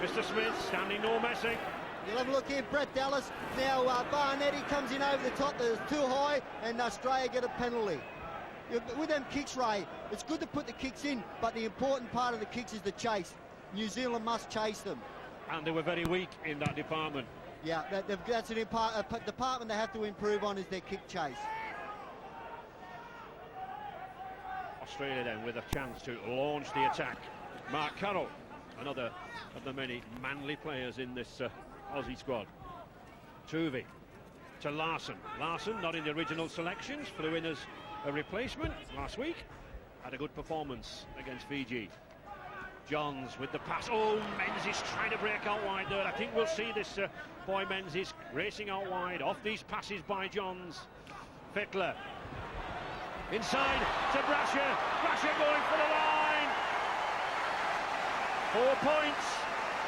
Mr. Smith standing no messing. You'll have a look here, Brett Dallas. Now Barnetti comes in over the top, that's too high, and Australia get a penalty. With them kicks, Ray, it's good to put the kicks in, but the important part of the kicks is the chase. New Zealand must chase them. And they were very weak in that department. Yeah, that's a department they have to improve on, is their kick chase. Australia then with a chance to launch the attack. Mark Carroll, another of the many manly players in this Aussie squad. Tuvey to Larson. Larson not in the original selections, flew in as a replacement last week. Had a good performance against Fiji. Johns with the pass. Oh, Menzies trying to break out wide there. I think we'll see this boy Menzies racing out wide off these passes by Johns. Fittler inside to Brasher. Brasher going for the line. 4 points.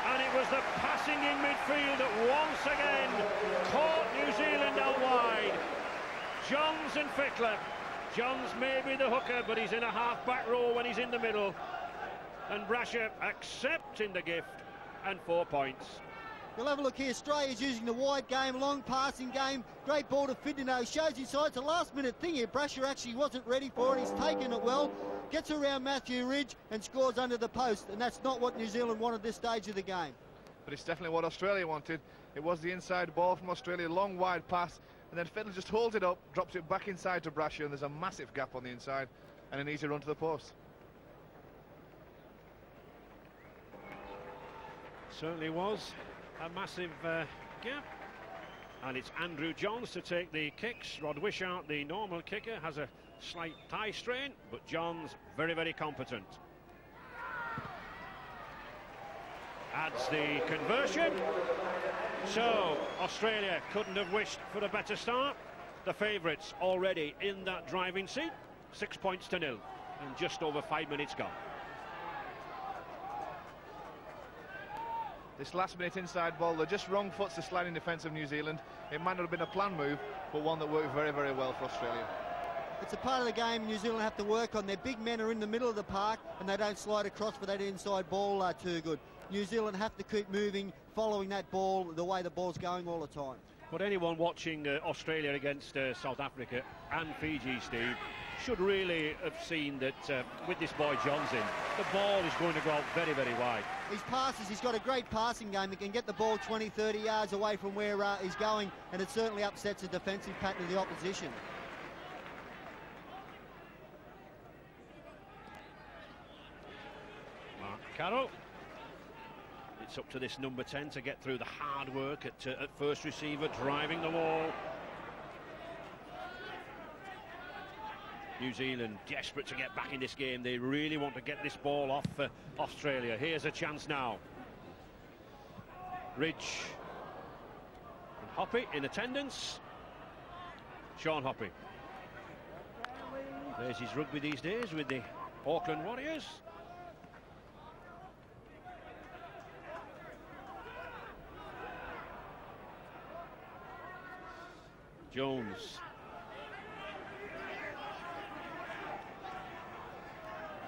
And it was the passing in midfield that once again caught New Zealand out wide. Johns and Fittler. Johns may be the hooker, but he's in a half-back row when he's in the middle. And Brasher accepting the gift, and 4 points. You'll have a look here. Australia's using the wide game, long passing game. Great ball to Fidino. Shows inside. It's a last-minute thing here. Brasher actually wasn't ready for it. He's taken it well. Gets around Matthew Ridge and scores under the post. And that's not what New Zealand wanted this stage of the game. But it's definitely what Australia wanted. It was the inside ball from Australia. Long, wide pass. And then Fittler just holds it up, drops it back inside to Brasher. And there's a massive gap on the inside. And an easy run to the post. Certainly was a massive gap. And it's Andrew Johns to take the kicks. Rod Wishart, the normal kicker, has a slight thigh strain, but Johns very, very competent. Adds the conversion. So Australia couldn't have wished for a better start. The favourites already in that driving seat. 6 points to 0 and just over 5 minutes gone. This last-minute inside ball, they're just wrong foots the sliding defence of New Zealand. It might not have been a planned move, but one that worked very, very well for Australia. It's a part of the game New Zealand have to work on. Their big men are in the middle of the park, and they don't slide across for that inside ball too good. New Zealand have to keep moving, following that ball the way the ball's going all the time. But anyone watching Australia against South Africa and Fiji, Steve, should really have seen that with this boy Johns in, the ball is going to go out very, very wide. His passes, he's got a great passing game. He can get the ball 20, 30 yards away from where he's going, and it certainly upsets the defensive pattern of the opposition. Mark Carroll. It's up to this number 10 to get through the hard work at first receiver, driving the wall. New Zealand desperate to get back in this game. They really want to get this ball off Australia. Here's a chance now. Ridge and Hoppy in attendance. Sean Hoppy. There's his rugby these days with the Auckland Warriors. Jones.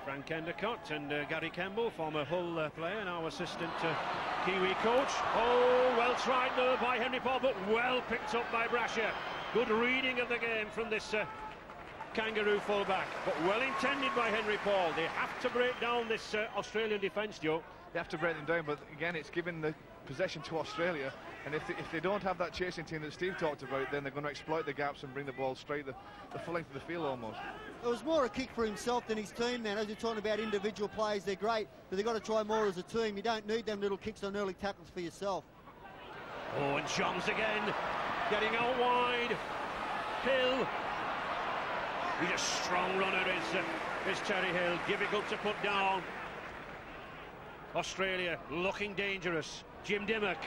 Frank Endicott and Gary Kemble, former Hull player, now assistant Kiwi coach. Oh, well tried there by Henry Paul, but well picked up by Brasher. Good reading of the game from this Kangaroo fullback, but well intended by Henry Paul. They have to break down this Australian defence, Joe. They have to break them down, but again, it's given the possession to Australia, and if they don't have that chasing team that Steve talked about, then they're going to exploit the gaps and bring the ball straight the full length of the field almost. It was more a kick for himself than his team, man. As you're talking about individual players, they're great, but they've got to try more as a team. You don't need them little kicks on early tackles for yourself. Oh, and Johns again, getting out wide. Hill. He's a strong runner, is Terry Hill. Difficult to put down. Australia looking dangerous. Jim Dimmock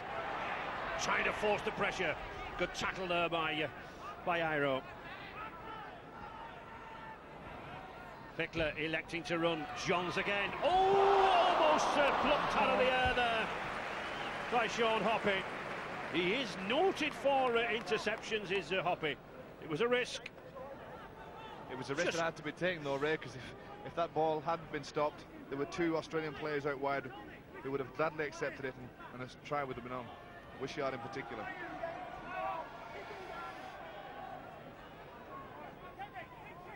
trying to force the pressure. Good tackle there by Iro. Fittler electing to run. Johns again. Oh, almost plucked out of the air there by Sean Hoppy. He is noted for interceptions, is Hoppy. It was a risk. It was a risk that had to be taken though, Ray, because if that ball hadn't been stopped, there were two Australian players out wide who would have gladly accepted it, and a try would have been on. Wishart in particular.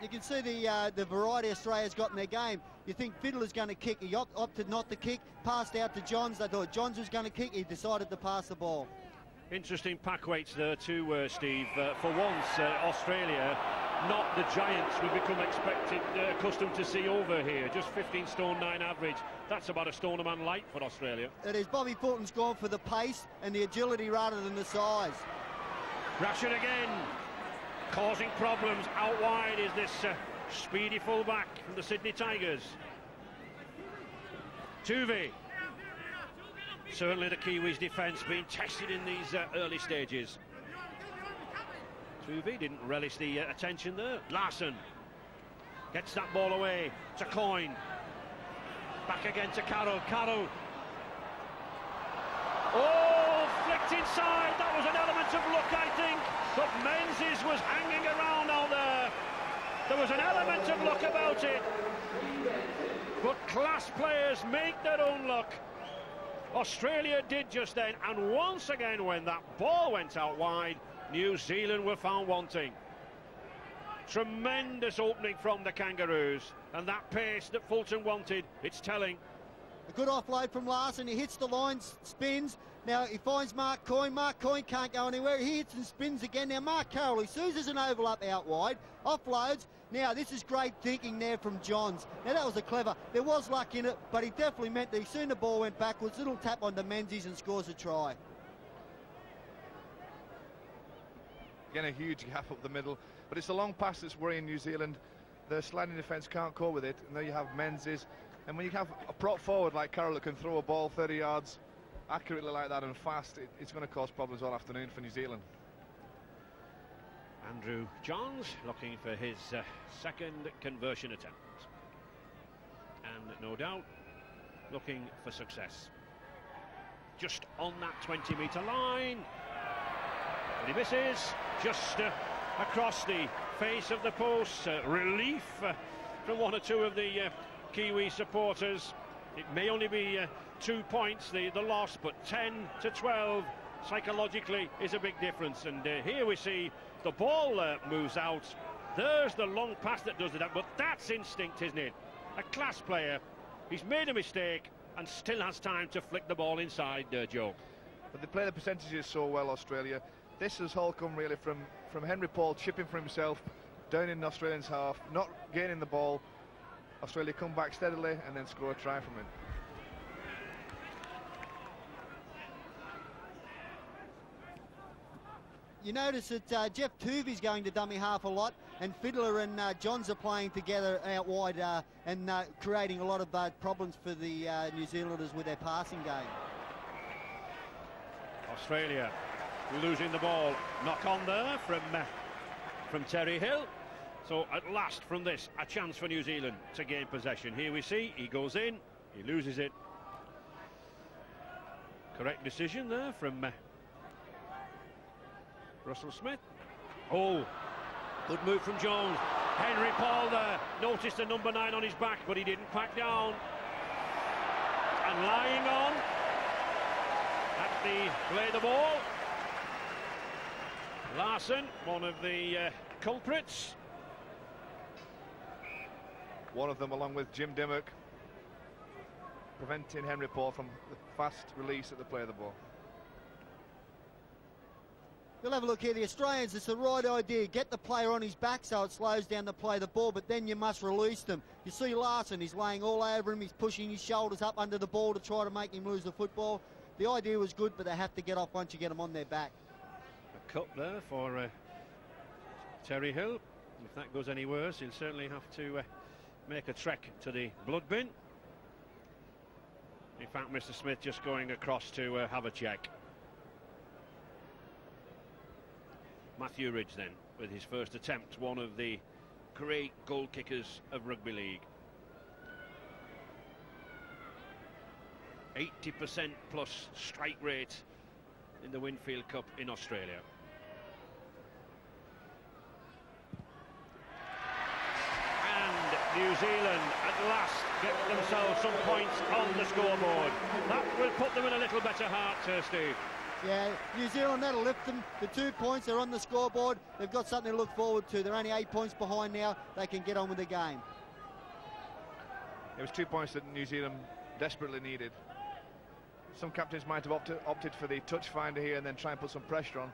You can see the variety Australia's got in their game. You think Fiddler's going to kick. He opted not to kick, passed out to Johns. They thought Johns was going to kick. He decided to pass the ball. Interesting pack weights there too, Steve. For once, Australia, not the giants we become accustomed to see over here. Just 15 stone 9 average. That's about a stone a man light for Australia. It is. Bobby Fulton's gone for the pace and the agility rather than the size. Brasher again, causing problems. Out wide is this speedy fullback from the Sydney Tigers. Tuvey. Certainly the Kiwis' defence being tested in these early stages. Tuvey didn't relish the attention there. Larson gets that ball away to Coyne. Back again to Carroll. Carroll. Oh, flicked inside. That was an element of luck, I think. But Menzies was hanging around out there. There was an element of luck about it. But class players make their own luck. Australia did just then, and once again when that ball went out wide, New Zealand were found wanting. Tremendous opening from the Kangaroos, and that pace that Fulton wanted, it's telling. A good offload from Larson. He hits the line, spins. Now he finds Mark Coyne. Mark Coyne can't go anywhere. He hits and spins again. Now Mark Carroll, he sees there's an overlap out wide, offloads. Now this is great thinking there from Johns. Now that was a clever. There was luck in it, but he definitely meant that he seen the ball went backwards. Little tap onto Menzies and scores a try. Again, a huge gap up the middle, but it's a long pass that's worrying New Zealand. The sliding defence can't cope with it, and there you have Menzies. And when you have a prop forward like Carroll that can throw a ball 30 yards accurately like that and fast, it's going to cause problems all afternoon for New Zealand. Andrew Johns looking for his second conversion attempt. And no doubt looking for success. Just on that 20-metre line. But he misses. Just across the face of the post. Relief from one or two of the Kiwi supporters. It may only be 2 points, the loss, but 10 to 12 psychologically is a big difference. And here we see the ball moves out. There's the long pass that does it, but that's instinct, isn't it? A class player. He's made a mistake and still has time to flick the ball inside, Joe. But they play the percentages so well, Australia. This has all come really from Henry Paul chipping for himself down in Australians' half, not gaining the ball. Australia come back steadily and then score a try from him. You notice that Jeff Tuvey's going to dummy half a lot, and Fiddler and Johns are playing together out wide and creating a lot of problems for the New Zealanders with their passing game. Australia losing the ball. Knock on there from Terry Hill. So at last from this, a chance for New Zealand to gain possession. Here we see, he goes in, he loses it. Correct decision there from Russell Smith. Oh, good move from Jones. Henry Paul there, noticed the number 9 on his back, but he didn't pack down. And lying on at the play the ball. Larson, one of the culprits. One of them, along with Jim Dimmock, preventing Henry Paul from the fast release at the play of the ball. We'll have a look here. The Australians, it's the right idea. Get the player on his back so it slows down the play of the ball, but then you must release them. You see Larson, he's laying all over him. He's pushing his shoulders up under the ball to try to make him lose the football. The idea was good, but they have to get off once you get them on their back. A cut there for Terry Hill. If that goes any worse, he'll certainly have to make a trek to the blood bin. In fact, Mr. Smith just going across to have a check. Matthew Ridge then, with his first attempt, one of the great goal kickers of rugby league. 80% plus strike rate in the Winfield Cup in Australia. And New Zealand at last get themselves some points on the scoreboard. That will put them in a little better heart, Steve. Yeah, New Zealand, that'll lift them. The 2 points, they're on the scoreboard. They've got something to look forward to. They're only 8 points behind now. They can get on with the game. It was 2 points that New Zealand desperately needed. Some captains might have opted for the touch finder here and then try and put some pressure on.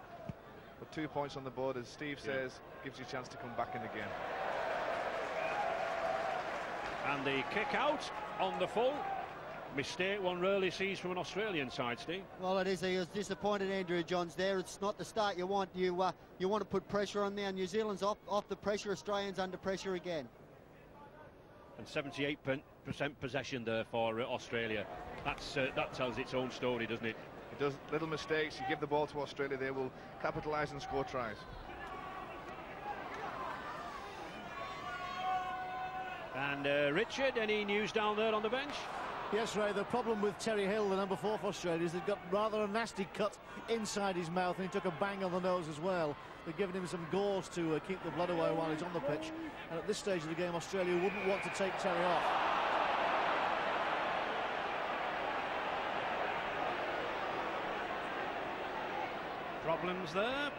But 2 points on the board, as Steve says, gives you a chance to come back in the game. And the kick out on the full. Mistake one rarely sees from an Australian side, Steve. Well, it is. He was disappointed, Andrew Johns, there. It's not the start you want. You want to put pressure on now. New Zealand's off the pressure. Australians under pressure again. And 78% possession there for Australia. That tells its own story, doesn't it? It does. Little mistakes, you give the ball to Australia, they will capitalise and score tries. And Richard, any news down there on the bench? Yes, Ray, the problem with Terry Hill, the number 4 for Australia, is they've got rather a nasty cut inside his mouth, and he took a bang on the nose as well. They've given him some gauze to keep the blood away while he's on the pitch. And at this stage of the game, Australia wouldn't want to take Terry off. Problems there.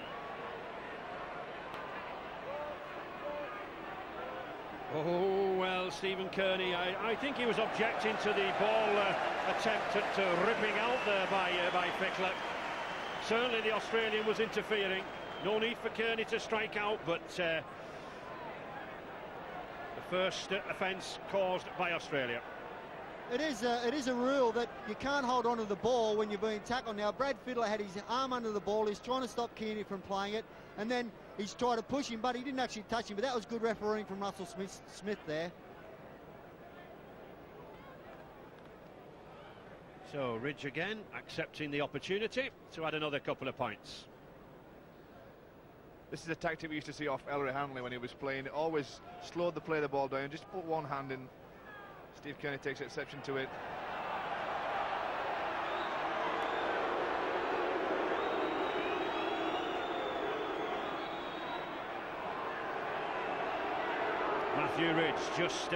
Oh, well, Stephen Kearney, I think he was objecting to the ball attempt at ripping out there by Fickler. Certainly the Australian was interfering. No need for Kearney to strike out, but the first offence caused by Australia. It is a rule that you can't hold on to the ball when you're being tackled. Now, Brad Fiddler had his arm under the ball. He's trying to stop Kearney from playing it, and then he's tried to push him, but he didn't actually touch him. But that was good refereeing from Russell Smith there. So Ridge again accepting the opportunity to add another couple of points. This is a tactic we used to see off Ellery Hanley when he was playing. Always slowed the play the ball down, just put one hand in. Steve Kearney takes exception to it. Matthew Ridge just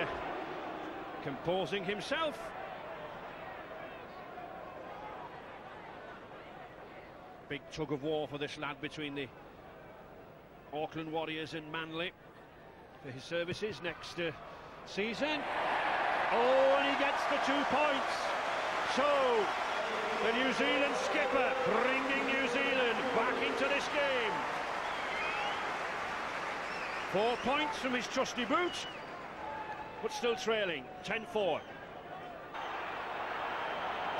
composing himself. Big tug of war for this lad between the Auckland Warriors and Manly for his services next season. Oh, and he gets the 2 points. So the New Zealand skipper bringing New Zealand back into this game. 4 points from his trusty boot, but still trailing 10-4.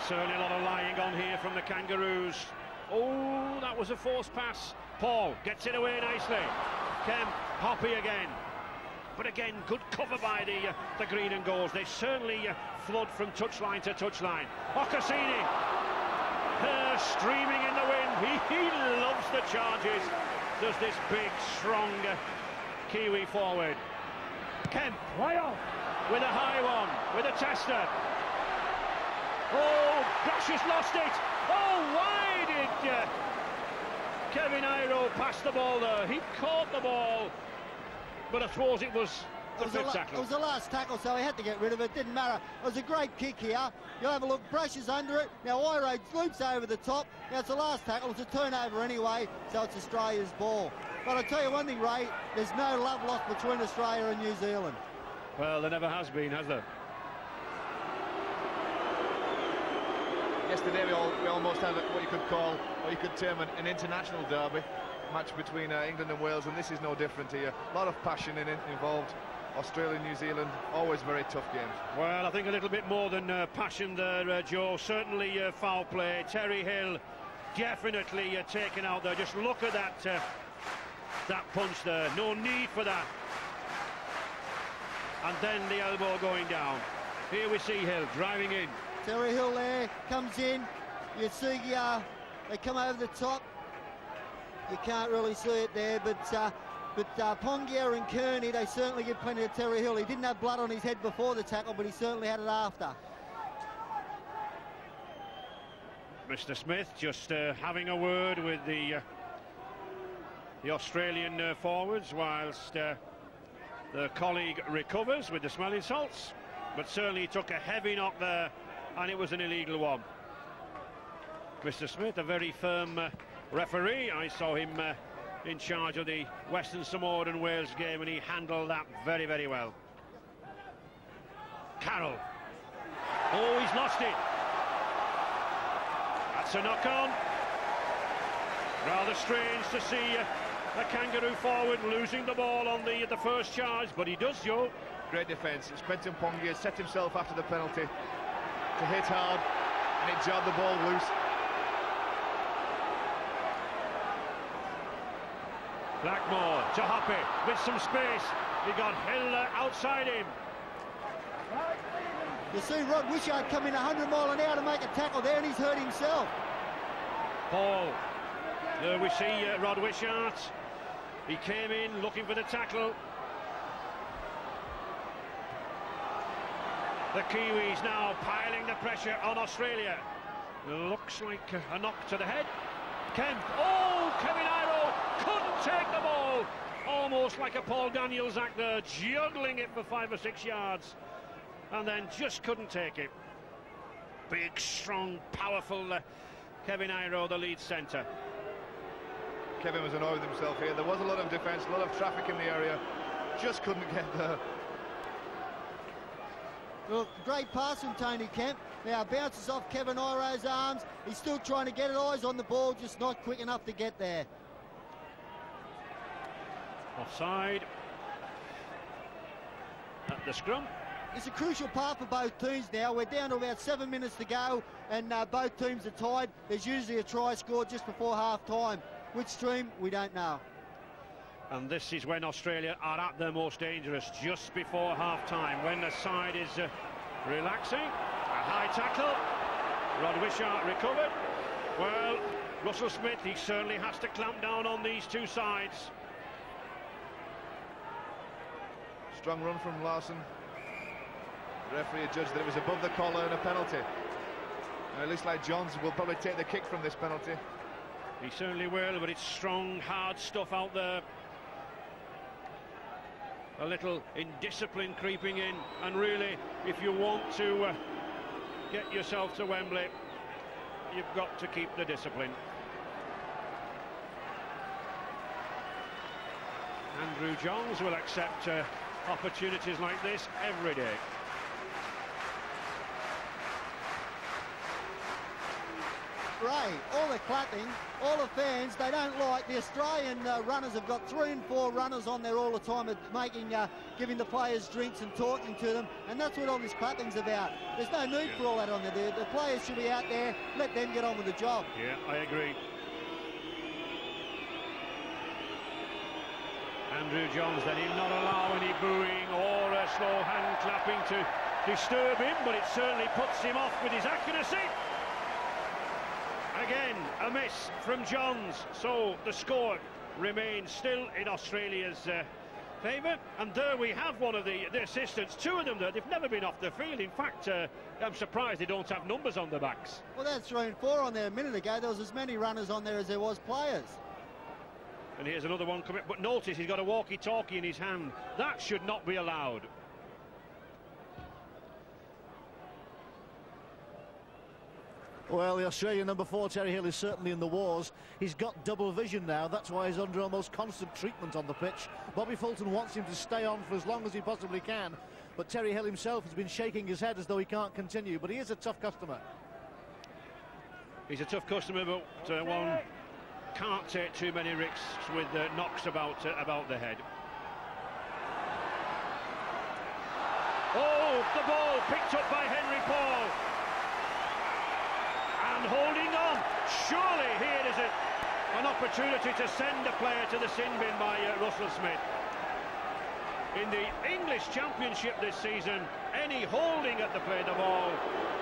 Certainly a lot of lying on here from the Kangaroos. Oh, that was a forced pass. Paul gets it away nicely. Kemp, Hoppy again. But again, good cover by the green and golds. They certainly flood from touchline to touchline. Okasini, streaming in the wind. He loves the charges. Does this big, strong Kiwi forward. Kemp, with a high one, with a tester. Oh, Gosh has lost it. Oh, why did Kevin Iro pass the ball there? He caught the ball, but I suppose it was the fifth tackle. It was the last tackle, so he had to get rid of it. Didn't matter. It was a great kick here. You'll have a look. Brushes under it. Now Iro loops over the top. Now it's the last tackle. It's a turnover anyway, so it's Australia's ball. But I'll tell you one thing, Ray, there's no love lost between Australia and New Zealand. Well, there never has been, has there? Yesterday we almost had what you could term an international derby match between England and Wales, and this is no different here. A lot of passion involved. Australia, New Zealand, always very tough games. Well, I think a little bit more than passion there, Joe. Certainly foul play. Terry Hill definitely taken out there. Just look at that punch there. No need for that. And then the elbow going down. Here we see Hill driving in. Terry Hill there comes in. You see they come over the top. You can't really see it there, but Pongia and Kearney, they certainly give plenty to Terry Hill. He didn't have blood on his head before the tackle, but he certainly had it after. Mr. Smith just having a word with the Australian forwards, whilst The colleague recovers with the smelling salts, but certainly took a heavy knock there, and it was an illegal one. Mr. Smith, a very firm referee. I saw him in charge of the Western Samoa and Wales game, and he handled that very, very well. Carroll. Oh, he's lost it. That's a knock-on. Rather strange to see a kangaroo forward losing the ball on the first charge, but he does, Joe. Great defence. It's Quentin Pongia set himself after the penalty to hit hard, and he jabbed the ball loose. Blackmore to Hoppe with some space. He got held outside him. You see Rod Wishart come in 100 mile an hour to make a tackle there, and he's hurt himself. Paul. There we see Rod Wishart. He came in looking for the tackle. The Kiwis now piling the pressure on Australia. Looks like a knock to the head. Kemp. Oh, Kevin Iro couldn't take the ball. Almost like a Paul Daniels act there, juggling it for 5 or 6 yards, and then just couldn't take it. Big, strong, powerful Kevin Iro, the lead centre. Kevin was annoyed with himself here. There was a lot of defence, a lot of traffic in the area. Just couldn't get there. Well, great pass from Tony Kemp. Now bounces off Kevin Iro's arms. He's still trying to get it, eyes on the ball, just not quick enough to get there. Offside at the scrum. It's a crucial part for both teams now. We're down to about 7 minutes to go, and both teams are tied. There's usually a try scored just before half-time. Which team, we don't know. And this is when Australia are at their most dangerous, just before half-time, when the side is relaxing. A high tackle. Rod Wishart recovered. Well, Russell Smith, he certainly has to clamp down on these two sides. Strong run from Larson. The referee judged that it was above the collar and a penalty. And it looks like Johns will probably take the kick from this penalty. He certainly will, but it's strong, hard stuff out there. A little indiscipline creeping in, and really, if you want to get yourself to Wembley, you've got to keep the discipline. Andrew Johns will accept opportunities like this every day. Ray, all the clapping, all the fans, they don't like the Australian runners have got 3 and 4 runners on there all the time, giving the players drinks and talking to them, and that's what all this clapping's about. There's no need for all that on there. The players should be out there, let them get on with the job. Yeah, I agree. Andrew Johns, then he'll not allow any booing or a slow hand clapping to disturb him, but it certainly puts him off with his accuracy. Again, a miss from Johns, so the score remains still in Australia's favour. And there we have one of the assistants, 2 of them there. They've never been off the field. In fact, I'm surprised they don't have numbers on their backs. Well, that's 3 and 4 on there a minute ago. There was as many runners on there as there was players. And here's another one coming, but notice he's got a walkie-talkie in his hand. That should not be allowed. Well, the Australian number 4, Terry Hill, is certainly in the wars. He's got double vision now. That's why he's under almost constant treatment on the pitch. Bobby Fulton wants him to stay on for as long as he possibly can. But Terry Hill himself has been shaking his head as though he can't continue. But he is a tough customer. He's a tough customer, but one can't take too many risks with knocks about the head. Oh, the ball picked up by Henry Paul. And holding on. Surely here is an opportunity to send a player to the sin bin by Russell Smith. In the English Championship this season, any holding at the play of the ball,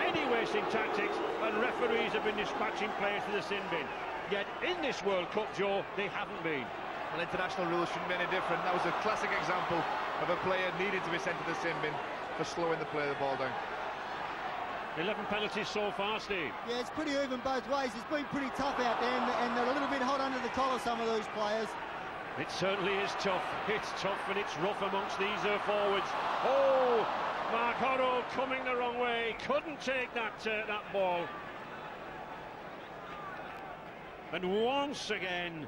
any wasting tactics, and referees have been dispatching players to the sin bin. Yet in this World Cup, Joe, they haven't been. Well, international rules shouldn't be any different. That was a classic example of a player needed to be sent to the sin bin for slowing the play of the ball down. 11 penalties so far, Steve. Yeah, it's pretty even both ways. It's been pretty tough out there, and they're a little bit hot under the collar, some of those players. It certainly is tough. It's tough and it's rough amongst these forwards. Oh, Mark Horo coming the wrong way. Couldn't take that ball. And once again,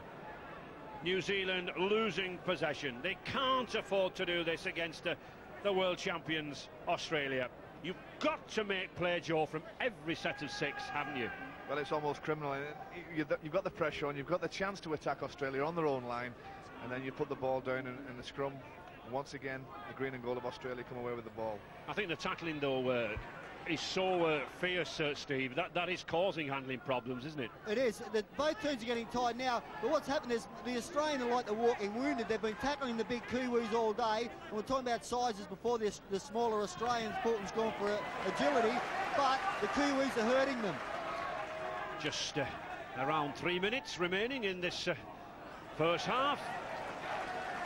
New Zealand losing possession. They can't afford to do this against the world champions, Australia. You've got to make play, Joe, from every set of 6, haven't you? Well, it's almost criminal. You've got the pressure on, you've got the chance to attack Australia on their own line, and then you put the ball down in the scrum. Once again, the green and gold of Australia come away with the ball. I think the tackling, though, is so fierce, Steve, that is causing handling problems, isn't it? It is. Both teams are getting tired now, but what's happened is the Australians are like the walking wounded. They've been tackling the big Kiwis all day, and we're talking about sizes before the smaller Australians. Fulton's gone for agility, but the Kiwis are hurting them. Just around 3 minutes remaining in this first half.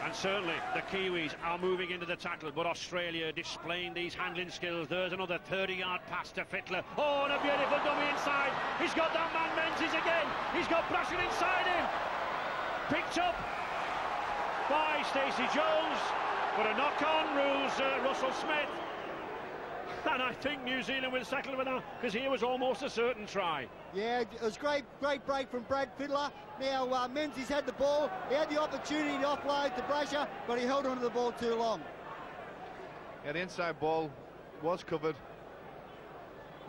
And certainly the Kiwis are moving into the tackle, but Australia displaying these handling skills. There's another 30-yard pass to Fittler. Oh, and a beautiful dummy inside. He's got that man Menzies again. He's got Brasher inside him. Picked up by Stacey Jones, but a knock-on rules Russell Smith. And I think New Zealand will settle with that, because here was almost a certain try. Yeah, it was great break from Brad Fittler. Now Menzies had the ball. He had the opportunity to offload to Brasher, but he held onto the ball too long. Yeah, the inside ball was covered.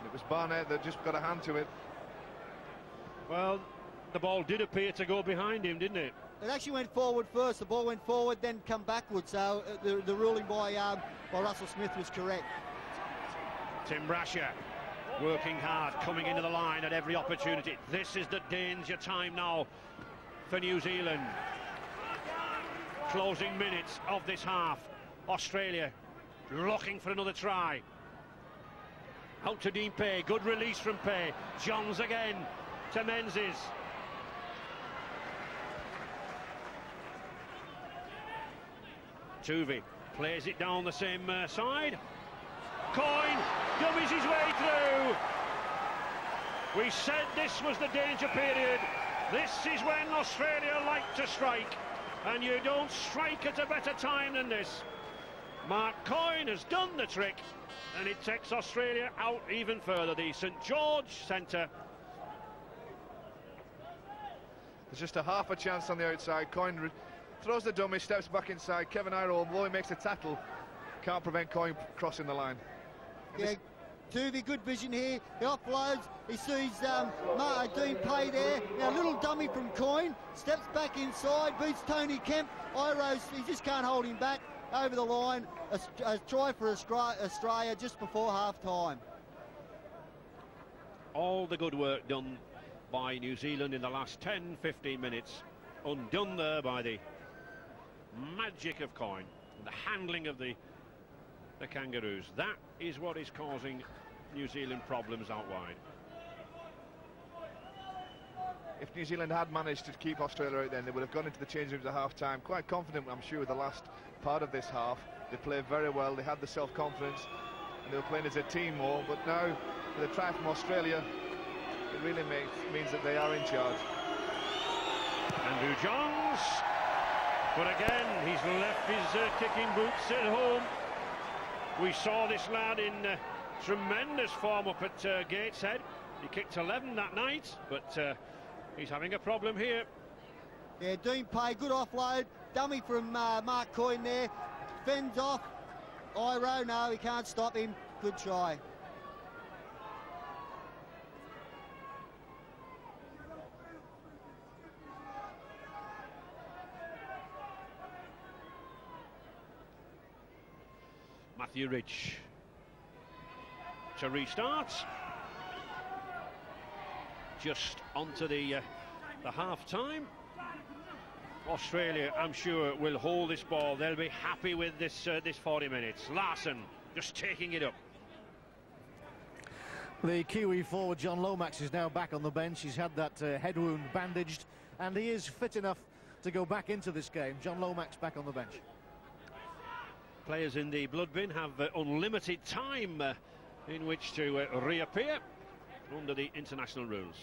It was Barnett that just got a hand to it. Well, the ball did appear to go behind him, didn't it? It actually went forward first. The ball went forward, then come backwards. So the ruling by Russell Smith was correct. Tim Brasher working hard, coming into the line at every opportunity. This is the danger time now for New Zealand. Closing minutes of this half. Australia looking for another try. Out to Dean Pay, good release from Pay. Johns again to Menzies. Tuvey plays it down the same side. Coyne dummies his way through. We said this was the danger period. This is when Australia like to strike, and you don't strike at a better time than this. Mark Coyne has done the trick, and it takes Australia out even further. The St George centre. There's just a half a chance on the outside. Coyne throws the dummy, steps back inside. Kevin Iro, although he makes a tackle, can't prevent Coyne crossing the line. Yeah, Tuvey, good vision here. He offloads. He sees Dean Pay there. Now, little dummy from Coyne. Steps back inside, beats Tony Kemp. Iro's, he just can't hold him back. Over the line. A try for Australia just before half-time. All the good work done by New Zealand in the last 10-15 minutes. Undone there by the magic of Coyne. The handling of the Kangaroos. That is what is causing New Zealand problems out wide. If New Zealand had managed to keep Australia out, then they would have gone into the change rooms at half-time. Quite confident, I'm sure, with the last part of this half. They played very well, they had the self-confidence, and they were playing as a team more. But now, with a try from Australia, it really means that they are in charge. Andrew Johns, but again, he's left his kicking boots at home. We saw this lad in tremendous form up at Gateshead. He kicked 11 that night, but he's having a problem here. Yeah, Dean Pay, good offload. Dummy from Mark Coyne there. Fends off. Iro, no, he can't stop him. Good try. Matthew Ridge to restart. Just onto the half-time. Australia, I'm sure, will hold this ball. They'll be happy with this 40 minutes. Larson just taking it up. The Kiwi forward John Lomax is now back on the bench. He's had that head wound bandaged, and he is fit enough to go back into this game. John Lomax back on the bench. Players in the blood bin have unlimited time in which to reappear under the international rules.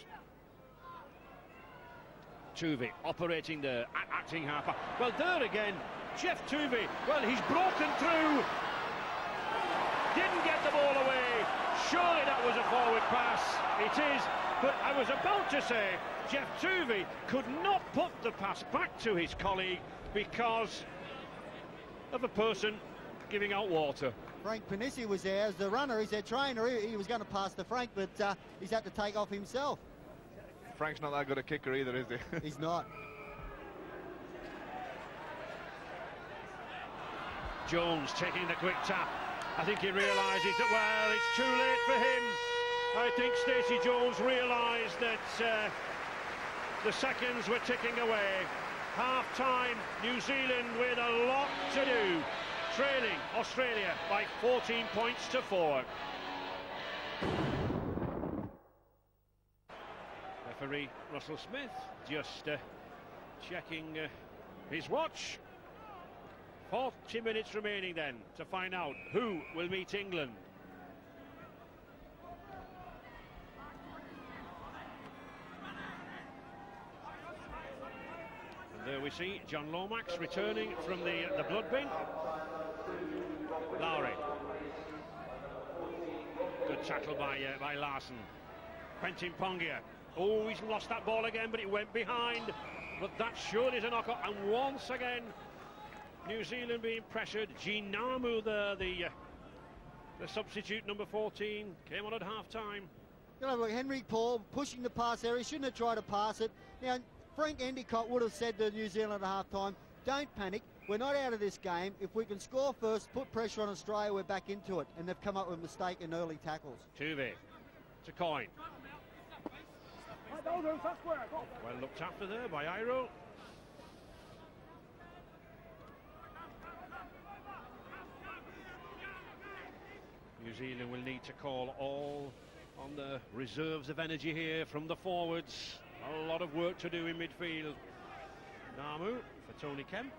Tuvey operating the acting half. Well, there again, Geoff Tuvey. Well, he's broken through. Didn't get the ball away. Surely that was a forward pass. It is. But I was about to say, Geoff Tuvey could not put the pass back to his colleague because of a person giving out water. Frank Panisi was there as the runner. He's their trainer. He was going to pass to Frank, but he's had to take off himself. Frank's not that good a kicker either, is he? He's not. Jones taking the quick tap. I think he realises that, well, it's too late for him. I think Stacey Jones realised that the seconds were ticking away. Half-time, New Zealand with a lot to do. Trailing Australia by 14 points to 4. Referee Russell Smith just checking his watch. 40 minutes remaining then to find out who will meet England. And there we see John Lomax returning from the blood bin. Lowry. Good tackle by Larson. Quentin Pongia. Oh, he's lost that ball again, but it went behind. But that surely is a knockout. And once again, New Zealand being pressured. Gene Namu, the substitute number 14, came on at half-time. You know, look, Henry Paul pushing the pass there. He shouldn't have tried to pass it. Now, Frank Endicott would have said to New Zealand at half-time, don't panic. We're not out of this game. If we can score first, put pressure on Australia, we're back into it. And they've come up with a mistake in early tackles. Tuvey to Coyne. Well looked after there by Iro. New Zealand will need to call all on the reserves of energy here from the forwards. A lot of work to do in midfield. Namu for Tony Kemp.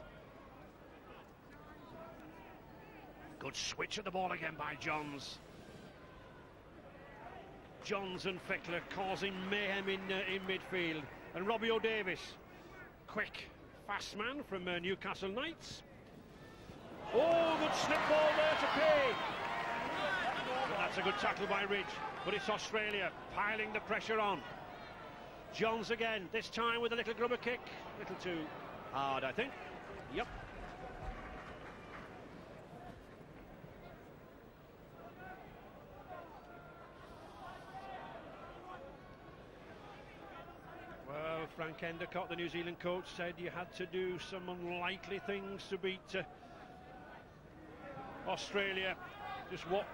Good switch at the ball again by Johns. Johns and Fickler causing mayhem in midfield. And Robbie O'Davis, quick, fast man from Newcastle Knights. Oh, good slip ball there to pay. But that's a good tackle by Ridge. But it's Australia piling the pressure on. Johns again, this time with a little grubber kick. A little too hard, I think. Yep. Well, Frank Endicott, the New Zealand coach, said you had to do some unlikely things to beat Australia. Just what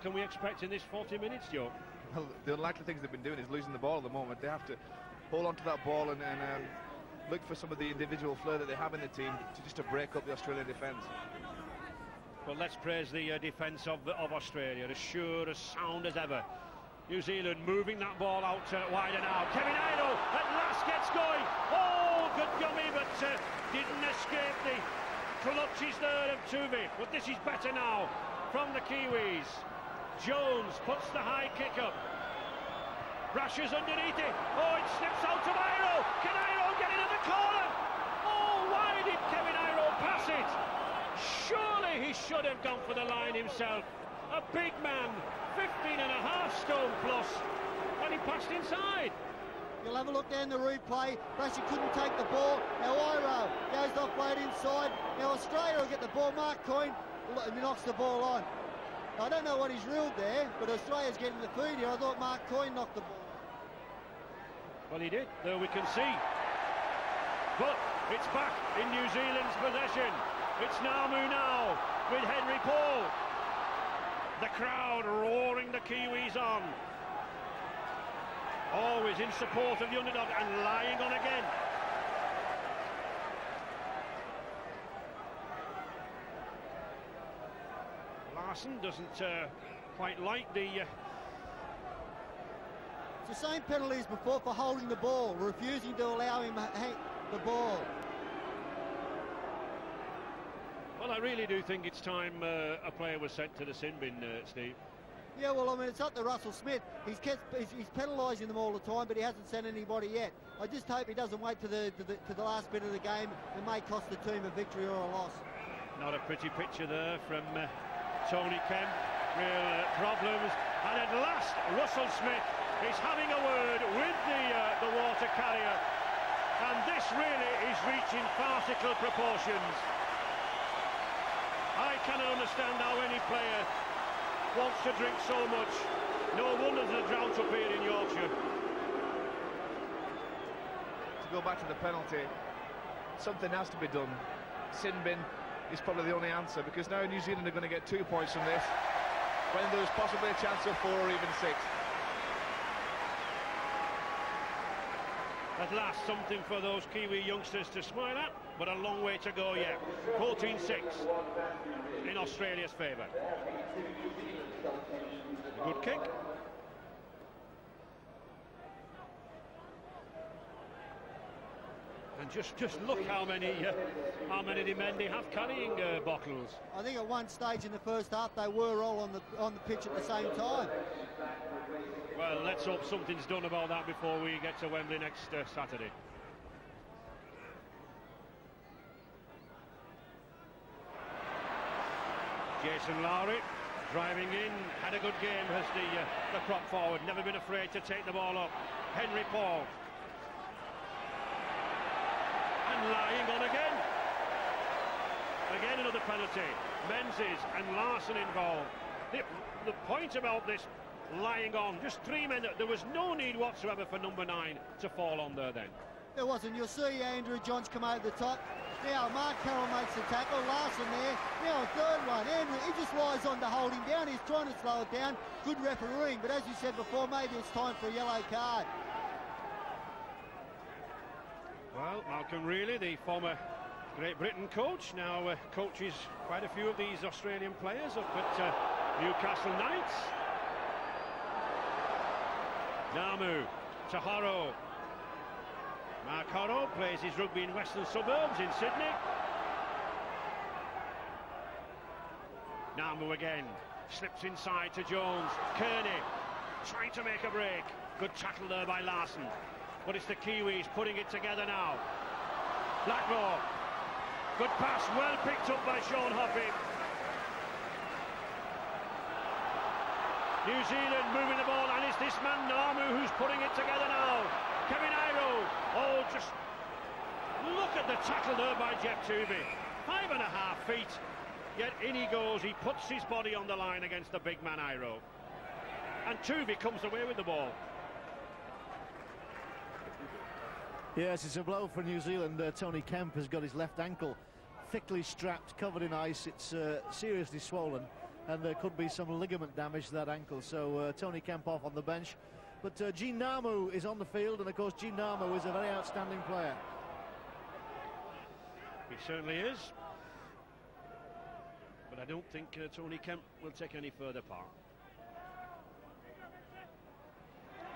can we expect in this 40 minutes, Joe? Well, the unlikely things they've been doing is losing the ball at the moment. They have to hold on to that ball and look for some of the individual flair that they have in the team to break up the Australian defence. Well, let's praise the defence of Australia, as sure, as sound as ever. New Zealand moving that ball out wider now. Kevin Idle at last gets going. Oh, good gummy, but didn't escape the clutches there of Tuvey. But this is better now from the Kiwis. Jones puts the high kick up. Brasher's underneath it. Oh, it slips out to Iro. Can Iro get into the corner? Oh, why did Kevin Iro pass it? Surely he should have gone for the line himself. A big man, 15.5 stone plus, and he passed inside. You'll have a look down the replay. Brasher couldn't take the ball. Now Iro goes off right inside. Now Australia will get the ball. Mark Coyne knocks the ball on. I don't know what he's ruled there, but Australia's getting the feed here. I thought Mark Coyne knocked the ball. Well, he did. There we can see. But it's back in New Zealand's possession. It's Namu now with Henry Paul. The crowd roaring the Kiwis on. Always in support of the underdog and lying on again. Larson doesn't quite like the... It's the same penalty as before for holding the ball, refusing to allow him the ball. Well, I really do think it's time a player was sent to the sin bin, Steve. Yeah, well, I mean, it's up to Russell Smith. He's penalising them all the time, but he hasn't sent anybody yet. I just hope he doesn't wait to the last bit of the game and may cost the team a victory or a loss. Not a pretty picture there from Tony Kemp. Real problems. And at last, Russell Smith is having a word with the water carrier. And this really is reaching farcical proportions. I cannot understand how any player wants to drink so much. No wonder there's a drought up here in Yorkshire. To go back to the penalty, something has to be done. Sin bin is probably the only answer, because now New Zealand are going to get 2 points from this, when there's possibly a chance of 4 or even 6. At last, something for those Kiwi youngsters to smile at, but a long way to go yet. 14-6 in Australia's favour. Good kick. And just look how many men they have carrying bottles. I think at one stage in the first half they were all on the pitch at the same time. Well, let's hope something's done about that before we get to Wembley next Saturday. Jason Lowry driving in, had a good game as the prop forward, never been afraid to take the ball up. Henry Paul. And lying on again. Again another penalty. Menzies and Larson involved. The point about this lying on, just 3 men, there was no need whatsoever for number 9 to fall on there then. There wasn't. You'll see Andrew Johns come over the top. Now Mark Carroll makes the tackle, Larson there. Now a third one. Andrew, he just lies on to hold him down. He's trying to slow it down. Good refereeing, but as you said before, maybe it's time for a yellow card. Well, Malcolm Reilly, the former Great Britain coach, now coaches quite a few of these Australian players up at Newcastle Knights. Namu, Taharo. Mark Horrow plays his rugby in Western Suburbs in Sydney. Namu again, slips inside to Jones. Kearney trying to make a break. Good tackle there by Larson. But it's the Kiwis putting it together now. Blackmore. Good pass, well picked up by Sean Hoppy. New Zealand moving the ball, and it's this man Namu who's putting it together now. Kevin Iro. Oh, just look at the tackle there by Jeff Tuvey. 5.5 feet. Yet in he goes. He puts his body on the line against the big man Iro. And Tuvey comes away with the ball. Yes, it's a blow for New Zealand. Tony Kemp has got his left ankle thickly strapped, covered in ice. It's seriously swollen, and there could be some ligament damage to that ankle. So Tony Kemp off on the bench. But Gene Namu is on the field, and of course Gene Namu is a very outstanding player. He certainly is. But I don't think Tony Kemp will take any further part.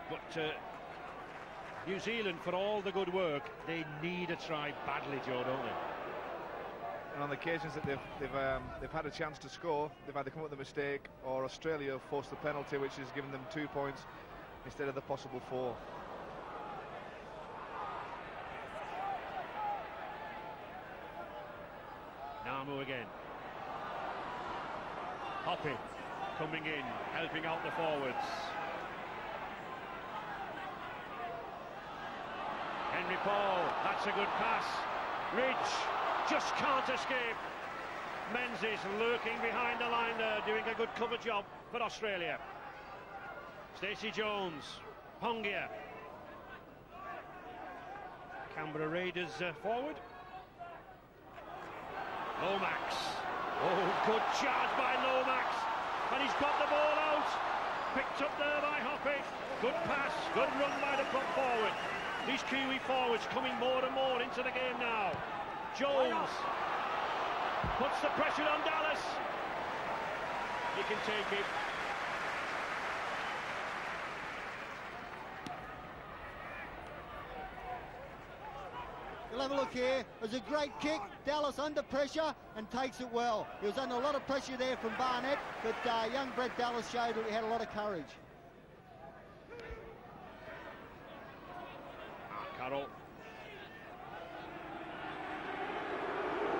But New Zealand, for all the good work, they need a try badly, Joe, don't they? And on the occasions that they've had a chance to score, they've either come up with a mistake, or Australia forced the penalty, which has given them 2 points instead of the possible 4. Namu again. Hoppy coming in, helping out the forwards. Henry Paul, that's a good pass. Ridge just can't escape. Menzies lurking behind the line there, doing a good cover job for Australia. Stacey Jones, Pongia. Canberra Raiders forward. Lomax. Oh, good charge by Lomax. And he's got the ball out. Picked up there by Hoppy. Good pass, good run by the prop forward. These Kiwi forwards coming more and more into the game now. Jones puts the pressure on Dallas. He can take it. You'll have a look here. It was a great kick. Dallas under pressure and takes it well. He was under a lot of pressure there from Barnett, but young Brett Dallas showed that he had a lot of courage. Carroll.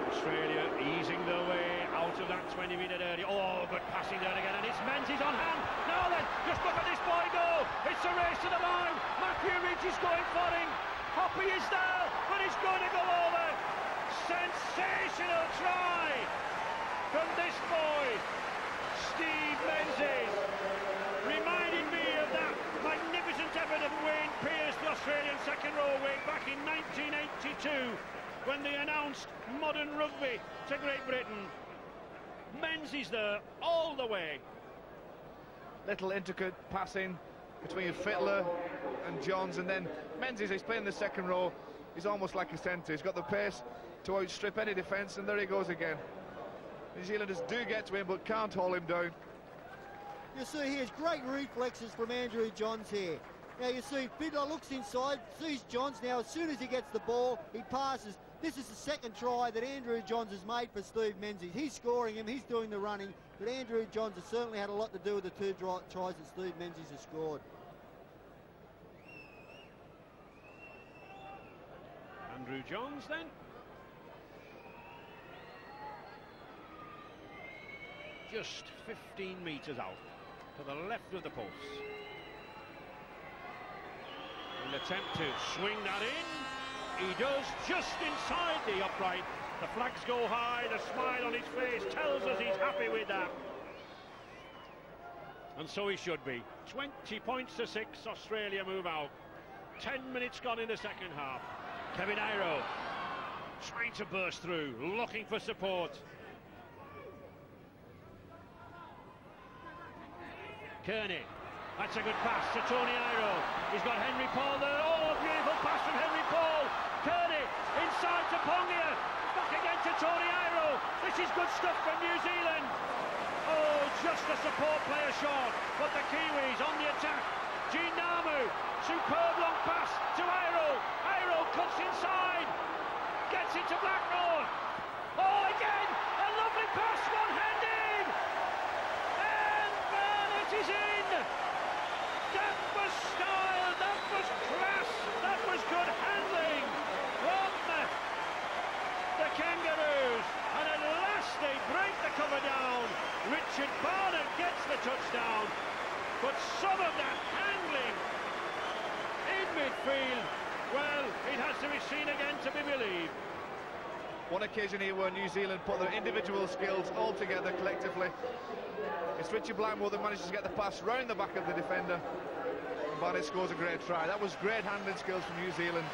Australia easing their way out of that 20-metre area. Oh, good passing there again, and it's Menzies on hand. Now then, just look at this boy go. It's a race to the line. Matthew Ridge is going for him. Hoppy is there, but he's going to go over. Sensational try from this boy, Steve Menzies. Reminding me of that magnificent effort of Wayne Pearce, the Australian second row way back in 1982, when they announced modern rugby to Great Britain. Menzies there all the way. Little intricate passing between Fittler and Johns, and then Menzies, he's playing the second row. He's almost like a centre. He's got the pace to outstrip any defence, and there he goes again. New Zealanders do get to him, but can't hold him down. You see here's great reflexes from Andrew Johns here. Now you see Fittler looks inside, sees Johns. Now as soon as he gets the ball, he passes. This is the second try that Andrew Johns has made for Steve Menzies. He's scoring him, he's doing the running, but Andrew Johns has certainly had a lot to do with the two tries that Steve Menzies has scored. Andrew Johns then. Just 15 metres out to the left of the post. He'll attempt to swing that in. He does, just inside the upright. The flags go high, the smile on his face tells us he's happy with that. And so he should be. 20 points to 6, Australia move out. 10 minutes gone in the second half. Kevin Iro trying to burst through, looking for support. Kearney, that's a good pass to Tony Iro. He's got Henry Paul there. Oh, beautiful pass from Henry Paul. Kearney inside to Pongia. Back again to Tony Iro. This is good stuff from New Zealand. Oh, just a support player short, but the Kiwis on the attack. Gene Namu, superb long pass to Iro. Iro cuts inside, gets it to Blackmore. Oh, again, a lovely pass, one-handed. And Barnett is in. That was style, that was class, that was good handling from the Kangaroos. And at last they break the cover down. Richard Barnett gets the touchdown. But some of that handling in midfield, well, it has to be seen again to be believed. One occasion here where New Zealand put their individual skills all together collectively. It's Richie Blackmore that manages to get the pass round the back of the defender. And Barnett scores a great try. That was great handling skills from New Zealand.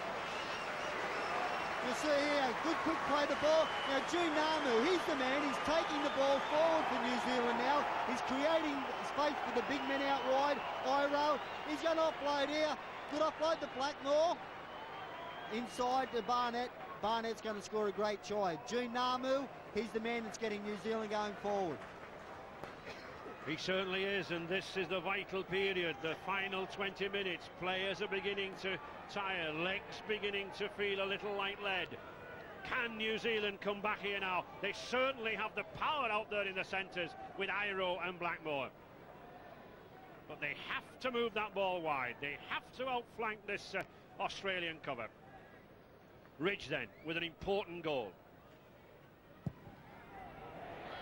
You see here, good quick play the ball. Now Gene Namu, he's the man, he's taking the ball forward for New Zealand now. He's creating space for the big men out wide. Iro, he's going to offload here. Good offload to Blackmore. Inside to Barnett. Barnett's going to score a great try. Gene Namu, he's the man that's getting New Zealand going forward. He certainly is, and this is the vital period, the final 20 minutes. Players are beginning to tire, legs beginning to feel a little like lead. Can New Zealand come back here now? They certainly have the power out there in the centres with Iro and Blackmore. But they have to move that ball wide. They have to outflank this Australian cover. Ridge then with an important goal.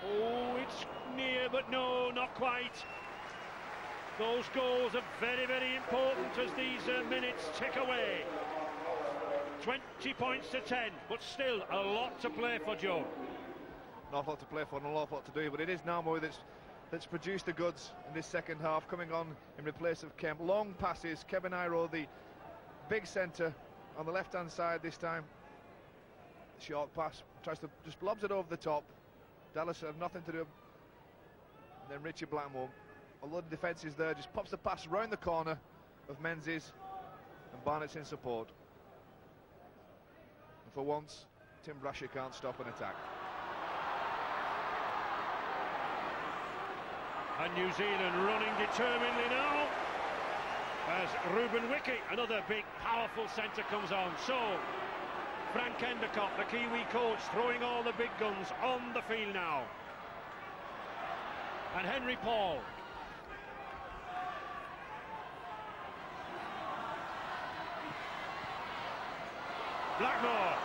Oh, it's near, but no, not quite. Those goals are very, very important as these minutes tick away. 20 points to 10, but still a lot to play for, Joe. An awful lot to play for and an awful lot to do, but it is Namu that's produced the goods in this second half, coming on in replace of Kemp. Long passes, Kevin Iro, the big centre, on the left-hand side this time. Short pass, tries to just lobs it over the top. Dallas have nothing to do. And then Richie Blackmore, although the defence is there, just pops the pass round the corner of Menzies, and Barnett's in support. And for once, Tim Brasher can't stop an attack. And New Zealand running determinedly now as Ruben Wiki, another big powerful centre, comes on. So Frank Endicott, the Kiwi coach, throwing all the big guns on the field now. And Henry Paul. Blackmore.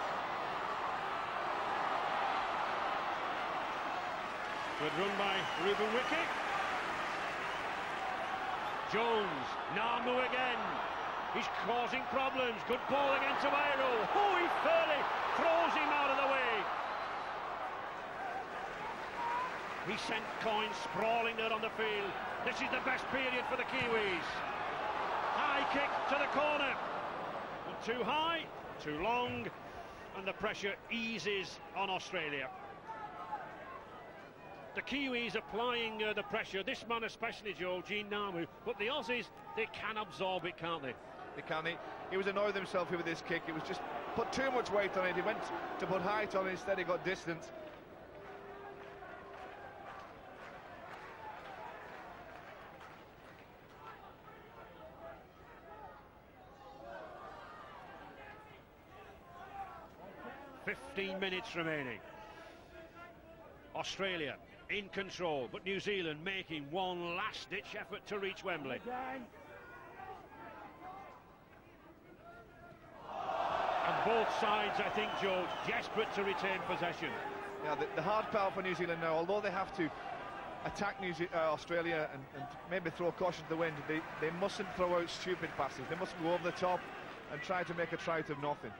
Good run by Ruben Wiki. Jones, Namu again. He's causing problems. Good ball against Airo. Oh, he fairly throws him out of the way. He sent Coyne sprawling there on the field. This is the best period for the Kiwis. High kick to the corner. Not too high, too long, and the pressure eases on Australia. The Kiwis applying the pressure, this man especially, Joe, Gene Namu, but the Aussies, they can absorb it, can't they? They can. He was annoyed with himself here with this kick. It was just put too much weight on it. He went to put height on it, instead he got distance. "15 minutes remaining. Australia in control, but New Zealand making one last-ditch effort to reach Wembley. And both sides, I think, Joe, desperate to retain possession. Yeah, the hard part for New Zealand now, although they have to attack Australia and maybe throw caution to the wind, they mustn't throw out stupid passes. They mustn't go over the top and try to make a try out of nothing.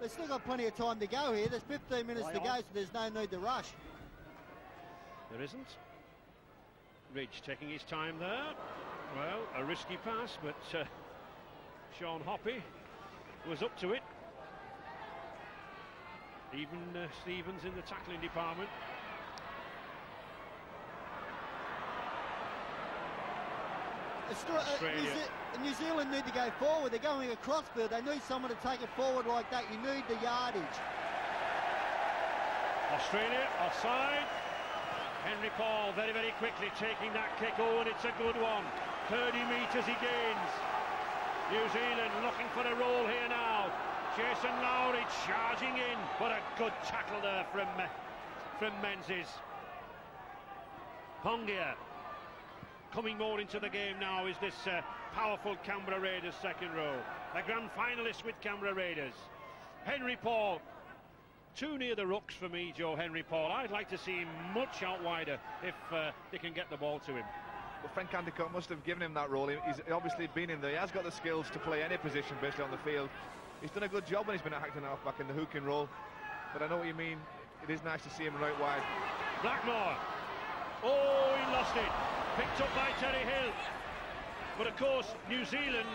They've still got plenty of time to go here. There's 15 minutes to go, so there's no need to rush. There isn't. Ridge taking his time there. Well, a risky pass, but Sean Hoppy was up to it. Even Stevens in the tackling department. New Zealand need to go forward. They're going across field. They need someone to take it forward like that. You need the yardage. Australia offside. Henry Paul very, very quickly taking that kick. Oh, and it's a good one. 30 metres he gains. New Zealand looking for a roll here now. Jason Lowry charging in, but a good tackle there from Menzies. Pongia coming more into the game now is this powerful Canberra Raiders second row. The grand finalists with Canberra Raiders. Henry Paul, too near the rucks for me, Joe. Henry Paul, I'd like to see him much out wider if they can get the ball to him. Well, Frank Endicott must have given him that role. He's obviously been in there. He has got the skills to play any position basically on the field. He's done a good job when he's been acting half back in the hooking role. But I know what you mean. It is nice to see him right wide. Blackmore. Oh, he lost it. Picked up by Terry Hill. But of course, New Zealand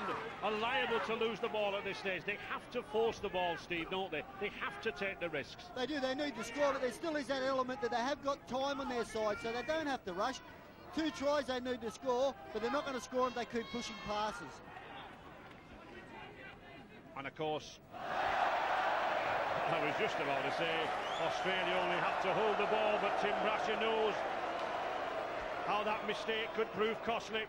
are liable to lose the ball at this stage. They have to force the ball, Steve, don't they? They have to take the risks. They do. They need to score, but there still is that element that they have got time on their side, so they don't have to rush. 2 tries they need to score, but they're not going to score if they keep pushing passes. And of course, I was just about to say, Australia only have to hold the ball, but Tim Brasher knows how that mistake could prove costly.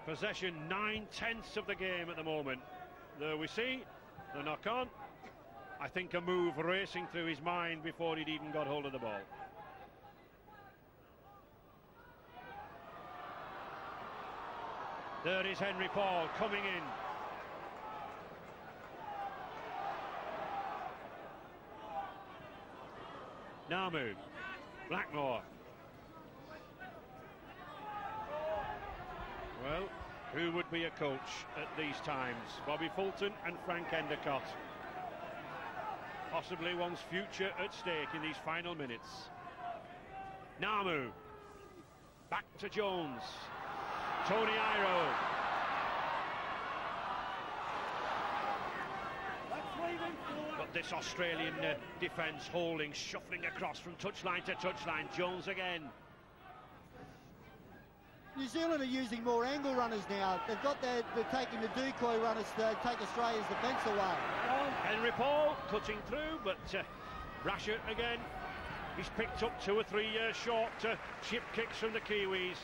Possession 9/10 of the game at the moment. There we see the knock on. I think a move racing through his mind before he'd even got hold of the ball. There is Henry Paul coming in. Namu, Blackmore. Well, who would be a coach at these times? Bobby Fulton and Frank Endicott. Possibly one's future at stake in these final minutes. Namu. Back to Jones. Tony Iro. But this Australian defence holding, shuffling across from touchline to touchline. Jones again. New Zealand are using more angle runners now. They're taking the decoy runners to take Australia's defence away. Henry Paul cutting through, but Brasher again. He's picked up 2 or 3 short chip kicks from the Kiwis.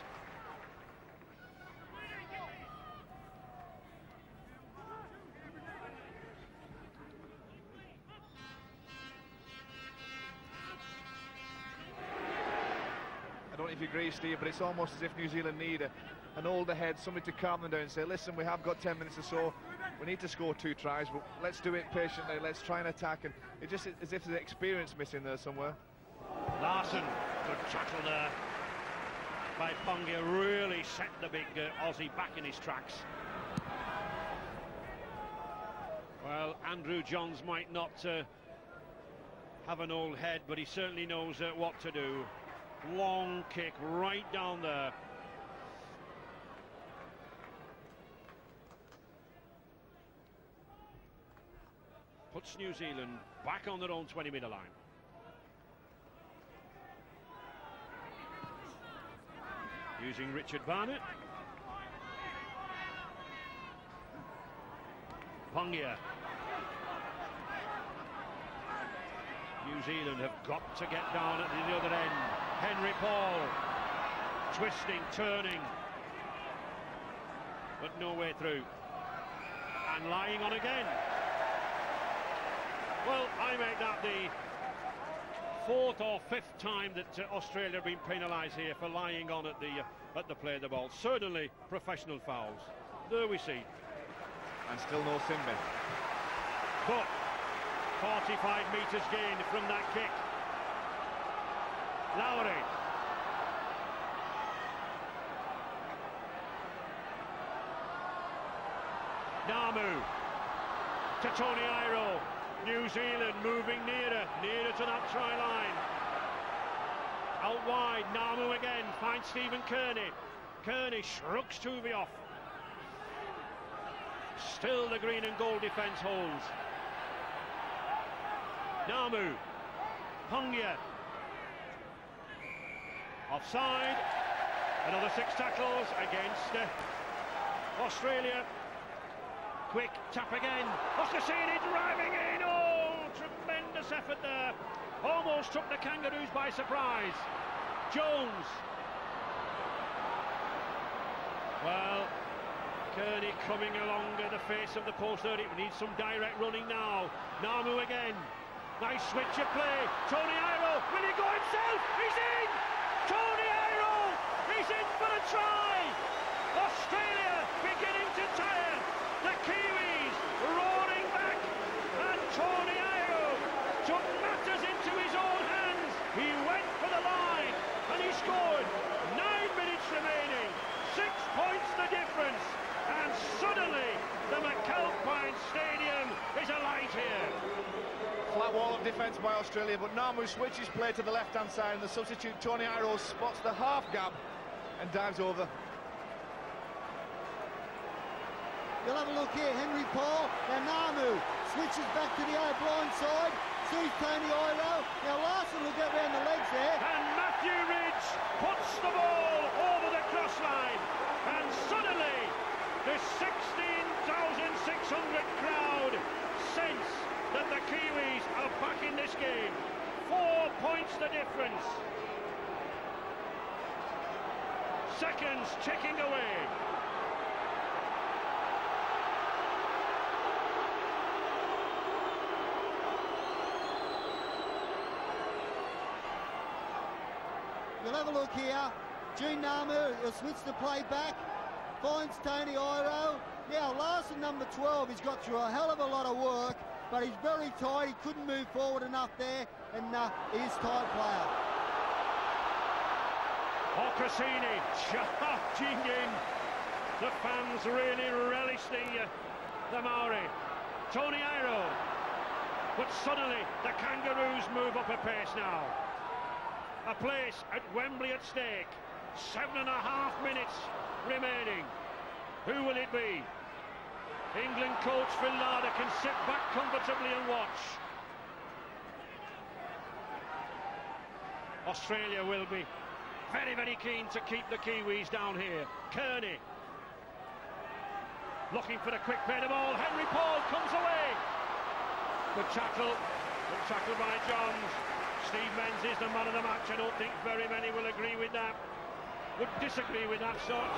know if you agree, Steve, but it's almost as if New Zealand need an older head, somebody to calm them down and say, listen, we have got 10 minutes or so, we need to score 2 tries, but let's do it patiently, let's try and attack. And it just as if there's experience missing there somewhere. Larson, good tackle there by Pongia, really set the big Aussie back in his tracks. Well, Andrew Johns might not have an old head, but he certainly knows what to do. Long kick right down there. Puts New Zealand back on their own 20-metre line. Using Richard Barnett. Pongia. New Zealand have got to get down at the other end. Henry Paul. Twisting, turning. But no way through. And lying on again. Well, I make that the 4th or 5th time that Australia have been penalised here for lying on at the play of the ball. Certainly professional fouls. There we see. And still no sin bin. But 45 metres gained from that kick. Lowry. Namu to Tony Iro. New Zealand moving nearer to that try line. Out wide, Namu again, finds Stephen Kearney. Kearney shrugs Tuvey off. Still the green and gold defence holds. Namu, Pongia. Offside. Another 6 tackles against Australia. Quick tap again. Ostasini driving in. Oh, tremendous effort there. Almost took the Kangaroos by surprise. Jones. Well, Kearney coming along the face of the post there. It needs some direct running now. Namu again. Nice switch of play. Tony Iro. Will he go himself? He's in. Tony Iro. He's in for a try. Australia beginning to tire. The Kiwis roaring back, and Tony Iro took matters into his own hands. He went for the line, and he scored. 9 minutes remaining, 6 points the difference, and suddenly the McAlpine Stadium is alight here. Flat wall of defence by Australia, but Namu switches play to the left-hand side, and the substitute Tony Iro spots the half gap and dives over. You'll have a look here, Henry Paul. Now Namu switches back to the blind side, sees Tony Iro. Now Larson will get round the legs there. And Matthew Ridge puts the ball over the cross line. And suddenly, the 16,600 crowd sense that the Kiwis are back in this game. 4 points the difference. Seconds ticking away. You'll have a look here. Gene Namu will switch the play back, finds Tony Iro. Now Larson, number 12, he's got through a hell of a lot of work, but he's very tight. He couldn't move forward enough there, and he is tight player. Cassini charging in. The fans really relish the Maori. Tony Iro. But suddenly the Kangaroos move up a pace now. A place at Wembley at stake. 7.5 minutes remaining. Who will it be? England coach Phil Larder can sit back comfortably and watch. Australia will be very, very keen to keep the Kiwis down here. Kearney looking for the quick play the ball. Henry Paul comes away. Good tackle by Johns. Steve Menzies, the man of the match. I don't think very many will agree with that. Would disagree with that, sorry.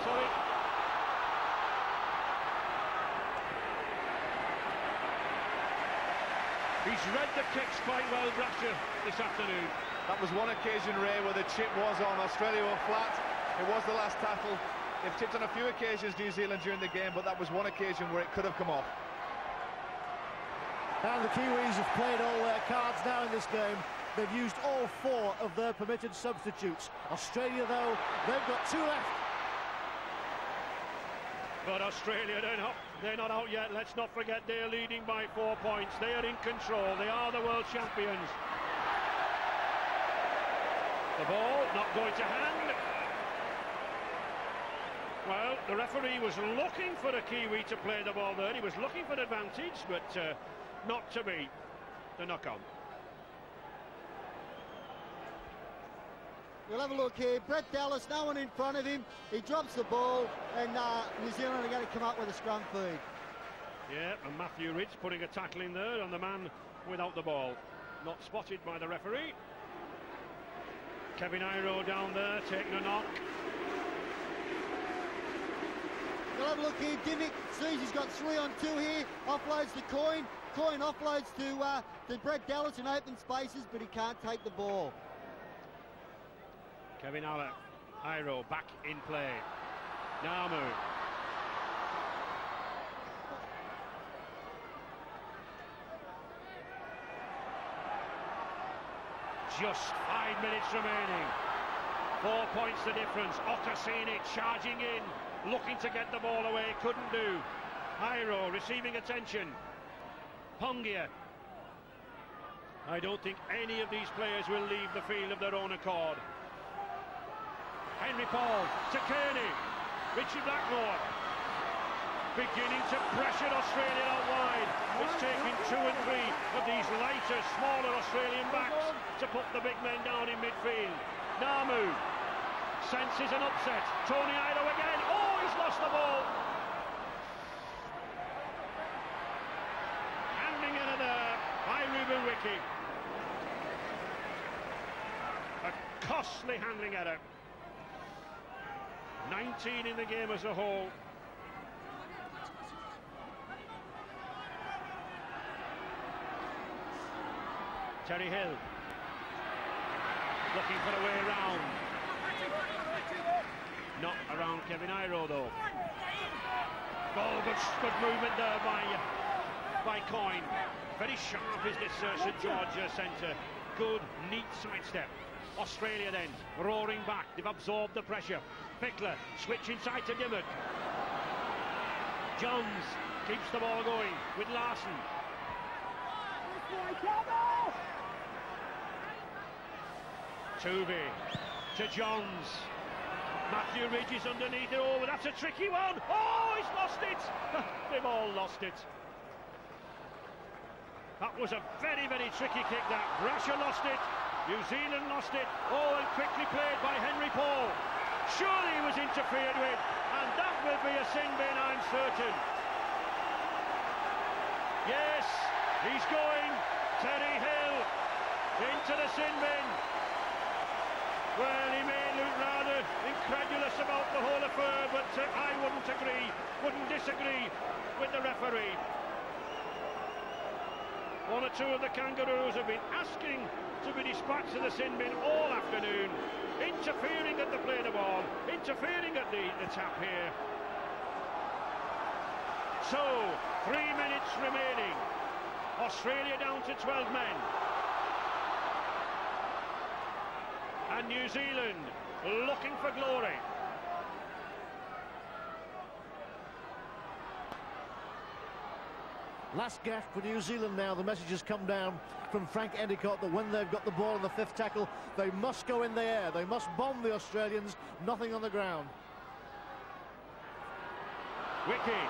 He's read the kicks quite well, Brasher, this afternoon. That was one occasion, Ray, where the chip was on. Australia were flat. It was the last tackle. They've tipped on a few occasions, New Zealand, during the game, but that was one occasion where it could have come off. And the Kiwis have played all their cards now in this game. They've used all 4 of their permitted substitutes. Australia, though, they've got 2 left. But Australia, they're not out yet. Let's not forget they're leading by 4 points. They are in control. They are the world champions. The ball not going to hand. Well, the referee was looking for a Kiwi to play the ball there. He was looking for advantage, but not to be. The knock-on. We'll have a look here. Brett Dallas, no one in front of him. He drops the ball, and New Zealand are going to come up with a scrum feed. Yeah, and Matthew Ridge putting a tackle in there on the man without the ball. Not spotted by the referee. Kevin Iro down there, taking a knock. We'll have a look here. Dimmick sees he's got 3 on 2 here. Offloads to Coyne. Coyne offloads to Brett Dallas in open spaces, but he can't take the ball. Kevin Iro back in play. Namu. Just 5 minutes remaining. 4 points the difference. Okasini charging in, looking to get the ball away, couldn't do. Iro receiving attention. Pongia. I don't think any of these players will leave the field of their own accord. Henry Paul to Kearney. Richie Blackmore beginning to pressure Australia out wide. It's taking 2 and 3 of these lighter, smaller Australian backs to put the big men down in midfield. Namu senses an upset. Tony Iro again. Oh, he's lost the ball. Handing in there by Ruben Wiki. A costly handling error. 19 in the game as a whole. Terry Hill looking for a way around. Not around Kevin Iro though. Oh, good movement there by Coyne. Very sharp is this St George centre. Good, neat sidestep. Australia then roaring back. They've absorbed the pressure. Pickler switch inside to Dimmock. Johns keeps the ball going with Larson. Tuvey to Johns. Matthew Ridge is underneath it. Oh, that's a tricky one. Oh, he's lost it. They've all lost it. That was a very, very tricky kick that. Brasher lost it. New Zealand lost it. Oh, and quickly played by Henry Paul. Surely he was interfered with, and that will be a sin bin, I'm certain. Yes, he's going. Terry Hill into the sin bin. Well, he may look rather incredulous about the whole affair, but I wouldn't disagree with the referee. 1 or 2 of the Kangaroos have been asking to be dispatched to the sin bin all afternoon, interfering at the play the ball, interfering at the tap here. So, 3 minutes remaining. Australia down to 12 men. And New Zealand looking for glory. Last gaff for New Zealand now. The message has come down from Frank Endicott that when they've got the ball in the 5th tackle, they must go in the air. They must bomb the Australians, nothing on the ground. Wiki.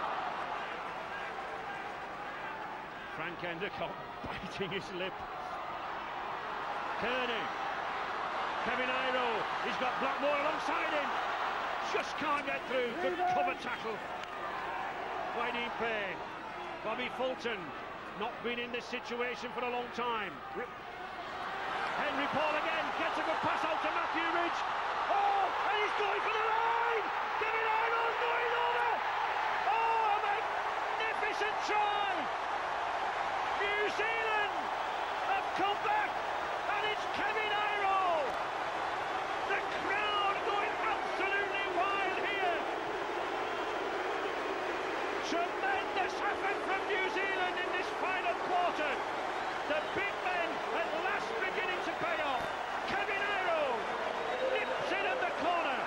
Frank Endicott biting his lip. Kearney. Kevin Iro. He's got Blackmore alongside him. Just can't get through. Good cover tackle. Wide play. Bobby Fulton, not been in this situation for a long time. Henry Paul again, gets a good pass out to Matthew Ridge. Oh, and he's going for the line! Kevin Iro's going over! Oh, a magnificent try! New Zealand have come back, and it's Kevin Iro Tremendous effort from New Zealand in this final quarter. The big men at last beginning to pay off. Kevin Aero nips it at the corner.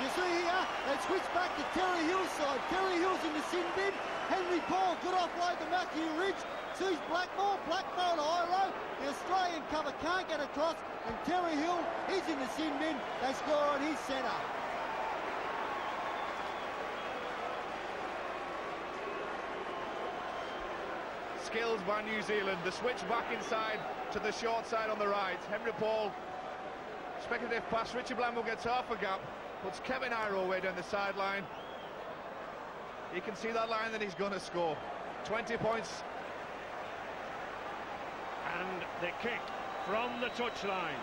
You see here, they switch back to Terry Hill's side. Terry Hill's in the sin bin. Henry Paul, good offload to Matthew Ridge. Sees Blackmore to Iro. The Australian cover can't get across, and Terry Hill, he's in the sin bin. They score on his centre. Skills by New Zealand. The switch back inside to the short side on the right. Henry Paul, speculative pass. Richie Blackmore gets half a gap. Puts Kevin Iro away down the sideline. You can see that line that he's going to score. 20 points. And the kick from the touchline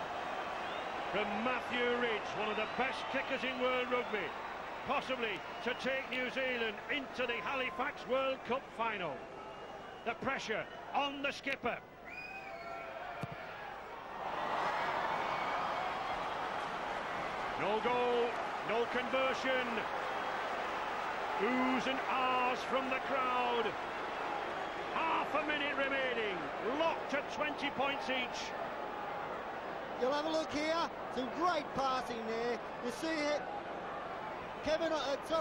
from Matthew Ridge, one of the best kickers in world rugby, possibly to take New Zealand into the Halifax World Cup final. The pressure on the skipper. No goal, no conversion. Oohs and ahs from the crowd. Half a minute remaining, locked at 20 points each. You'll have a look here, some great passing there. You see it, Kevin, it's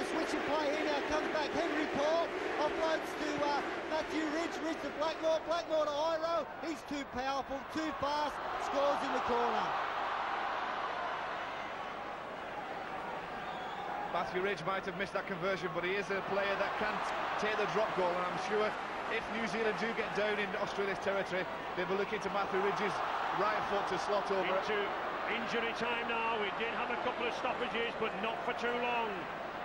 switching play here now, comes back Henry Paul, offloads to Matthew Ridge to Blackmore to Iro, he's too powerful, too fast, scores in the corner. Matthew Ridge might have missed that conversion, but he is a player that can take the drop goal, and I'm sure if New Zealand do get down in Australia's territory, they'll be looking to Matthew Ridge's right foot to slot over. Into injury time now. We did have a couple of stoppages, but not for too long.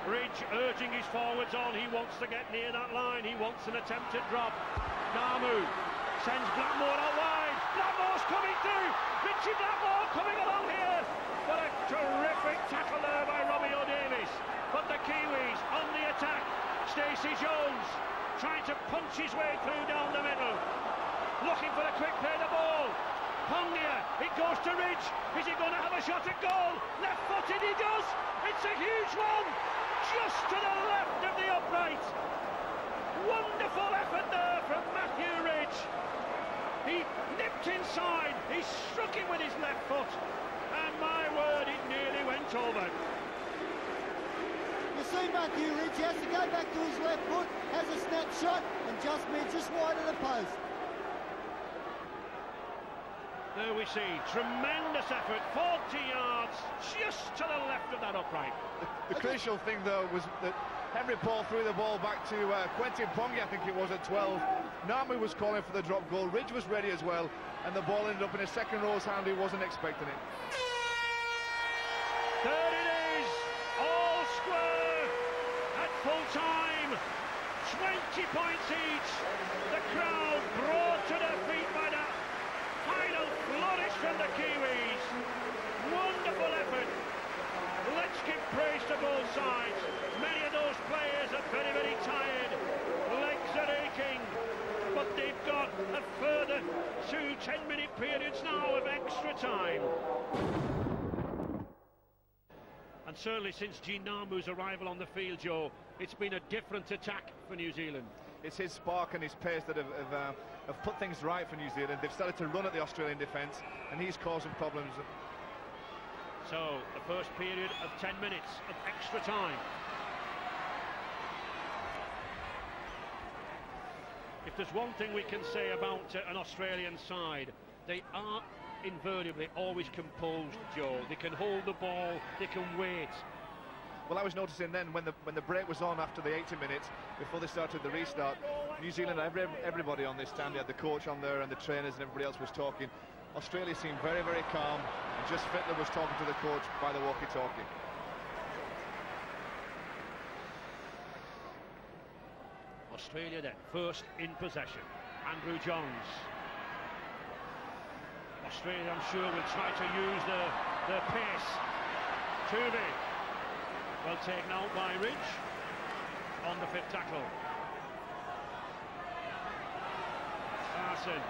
Ridge urging his forwards on. He wants to get near that line. He wants an attempted drop. Namu sends Blackmore out wide. Blackmore's coming through. Richie Blackmore coming along here. What a terrific tackle there by Robbie O'Davis. But the Kiwis on the attack. Stacey Jones trying to punch his way through down the middle. Looking for a quick play the ball. Pongia, it goes to Ridge. Is he going to have a shot at goal? Left-footed, he does. It's a huge one. Just to the left of the upright. Wonderful effort there from Matthew Ridge. He nipped inside, he struck him with his left foot, and my word, it nearly went over. You see Matthew Ridge, he has to go back to his left foot, has a snapshot, and just wide of the post. There we see, tremendous effort, 40 yards, just to the left of that upright. The crucial thing, though, was that Henry Paul threw the ball back to Quentin Pongia, I think it was, at 12. Namu was calling for the drop goal, Ridge was ready as well, and the ball ended up in a second row's hand who wasn't expecting it. There it is, all square, at full time, 20 points each. The crowd brought to their feet by that final flourish from the Kiwis. Wonderful effort. Let's give praise to both sides. Many of those players are very, very tired. Legs are aching. But they've got a further 2 10-minute periods now of extra time. And certainly since Gene Namu's arrival on the field, Joe, it's been a different attack for New Zealand. It's his spark and his pace that have put things right for New Zealand. They've started to run at the Australian defence, and he's causing problems. So, the first period of 10 minutes of extra time. If there's one thing we can say about an Australian side, they are invariably always composed, Joe. They can hold the ball, they can wait. Well, I was noticing then when the break was on after the 80 minutes, before they started the restart, New Zealand, everybody on this stand, they had the coach on there and the trainers and everybody else was talking. Australia seemed very, very calm, and just Fittler was talking to the coach by the walkie-talkie. Australia then, first in possession. Andrew Johns. Australia, I'm sure, will try to use their pace. Tuvey. Well taken out by Ridge on the 5th tackle. Wilson.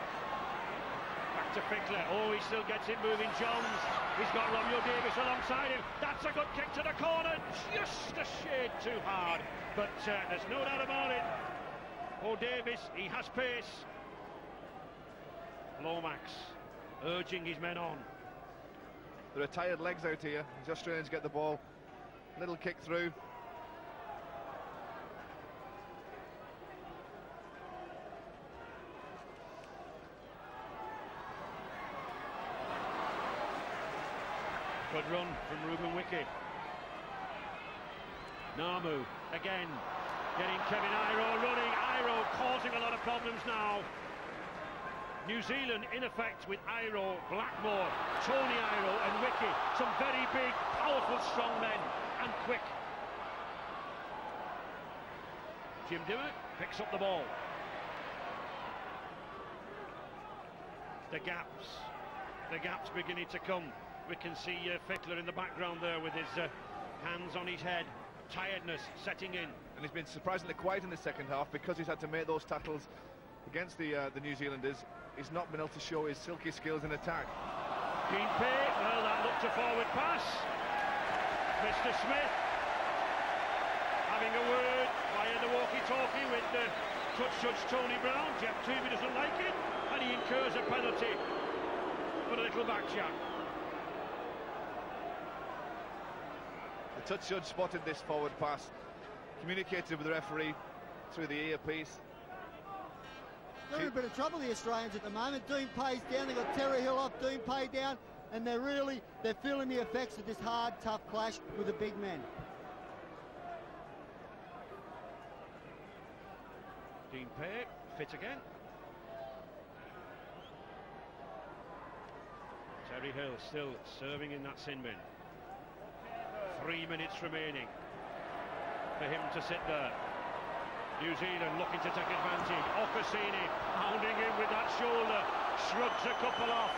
Back to Fickler. Oh, he still gets it moving. Johns. He's got Romeo Davis alongside him. That's a good kick to the corner. Just a shade too hard. But there's no doubt about it. Oh, Davis, he has pace. Lomax urging his men on. There are tired legs out here. The Australians get the ball. Little kick through. Good run from Ruben Wiki. Namu again, getting Kevin Iro running. Iro causing a lot of problems now. New Zealand in effect with Iro, Blackmore, Tony Iro and Wiki. Some very big, powerful, strong men and quick. Jim Dimmock picks up the ball. The gaps beginning to come. We can see Fickler in the background there with his hands on his head. Tiredness setting in. And he's been surprisingly quiet in the second half because he's had to make those tackles against the New Zealanders. He's not been able to show his silky skills in attack. Dean Pay, well, that looked a forward pass. Mr. Smith having a word via the walkie-talkie with touch judge Tony Brown. Jeff Toomey doesn't like it, and he incurs a penalty for a little back shot. The touch judge spotted this forward pass, communicated with the referee through the earpiece. They're in a bit of trouble, the Australians, at the moment. Dean Pay's down, they've got Terry Hill off, Dean Pay down, and they're feeling the effects of this hard, tough clash with the big men. Dean Pay, fit again. Terry Hill still serving in that sin bin. 3 minutes remaining for him to sit there. New Zealand looking to take advantage. Okasini pounding in with that shoulder, shrugs a couple off.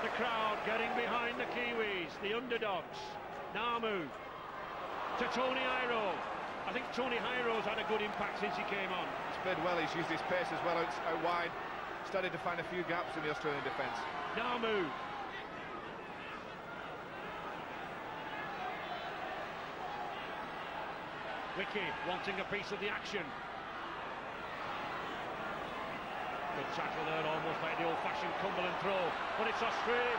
The crowd getting behind the Kiwis, the underdogs. Namu to Tony Iro. I think Tony Iro's had a good impact since he came on. He's played well, he's used his pace as well out wide. Started to find a few gaps in the Australian defence. Namu. Wiki wanting a piece of the action. Good tackle there, almost like the old-fashioned Cumberland throw. But it's Australia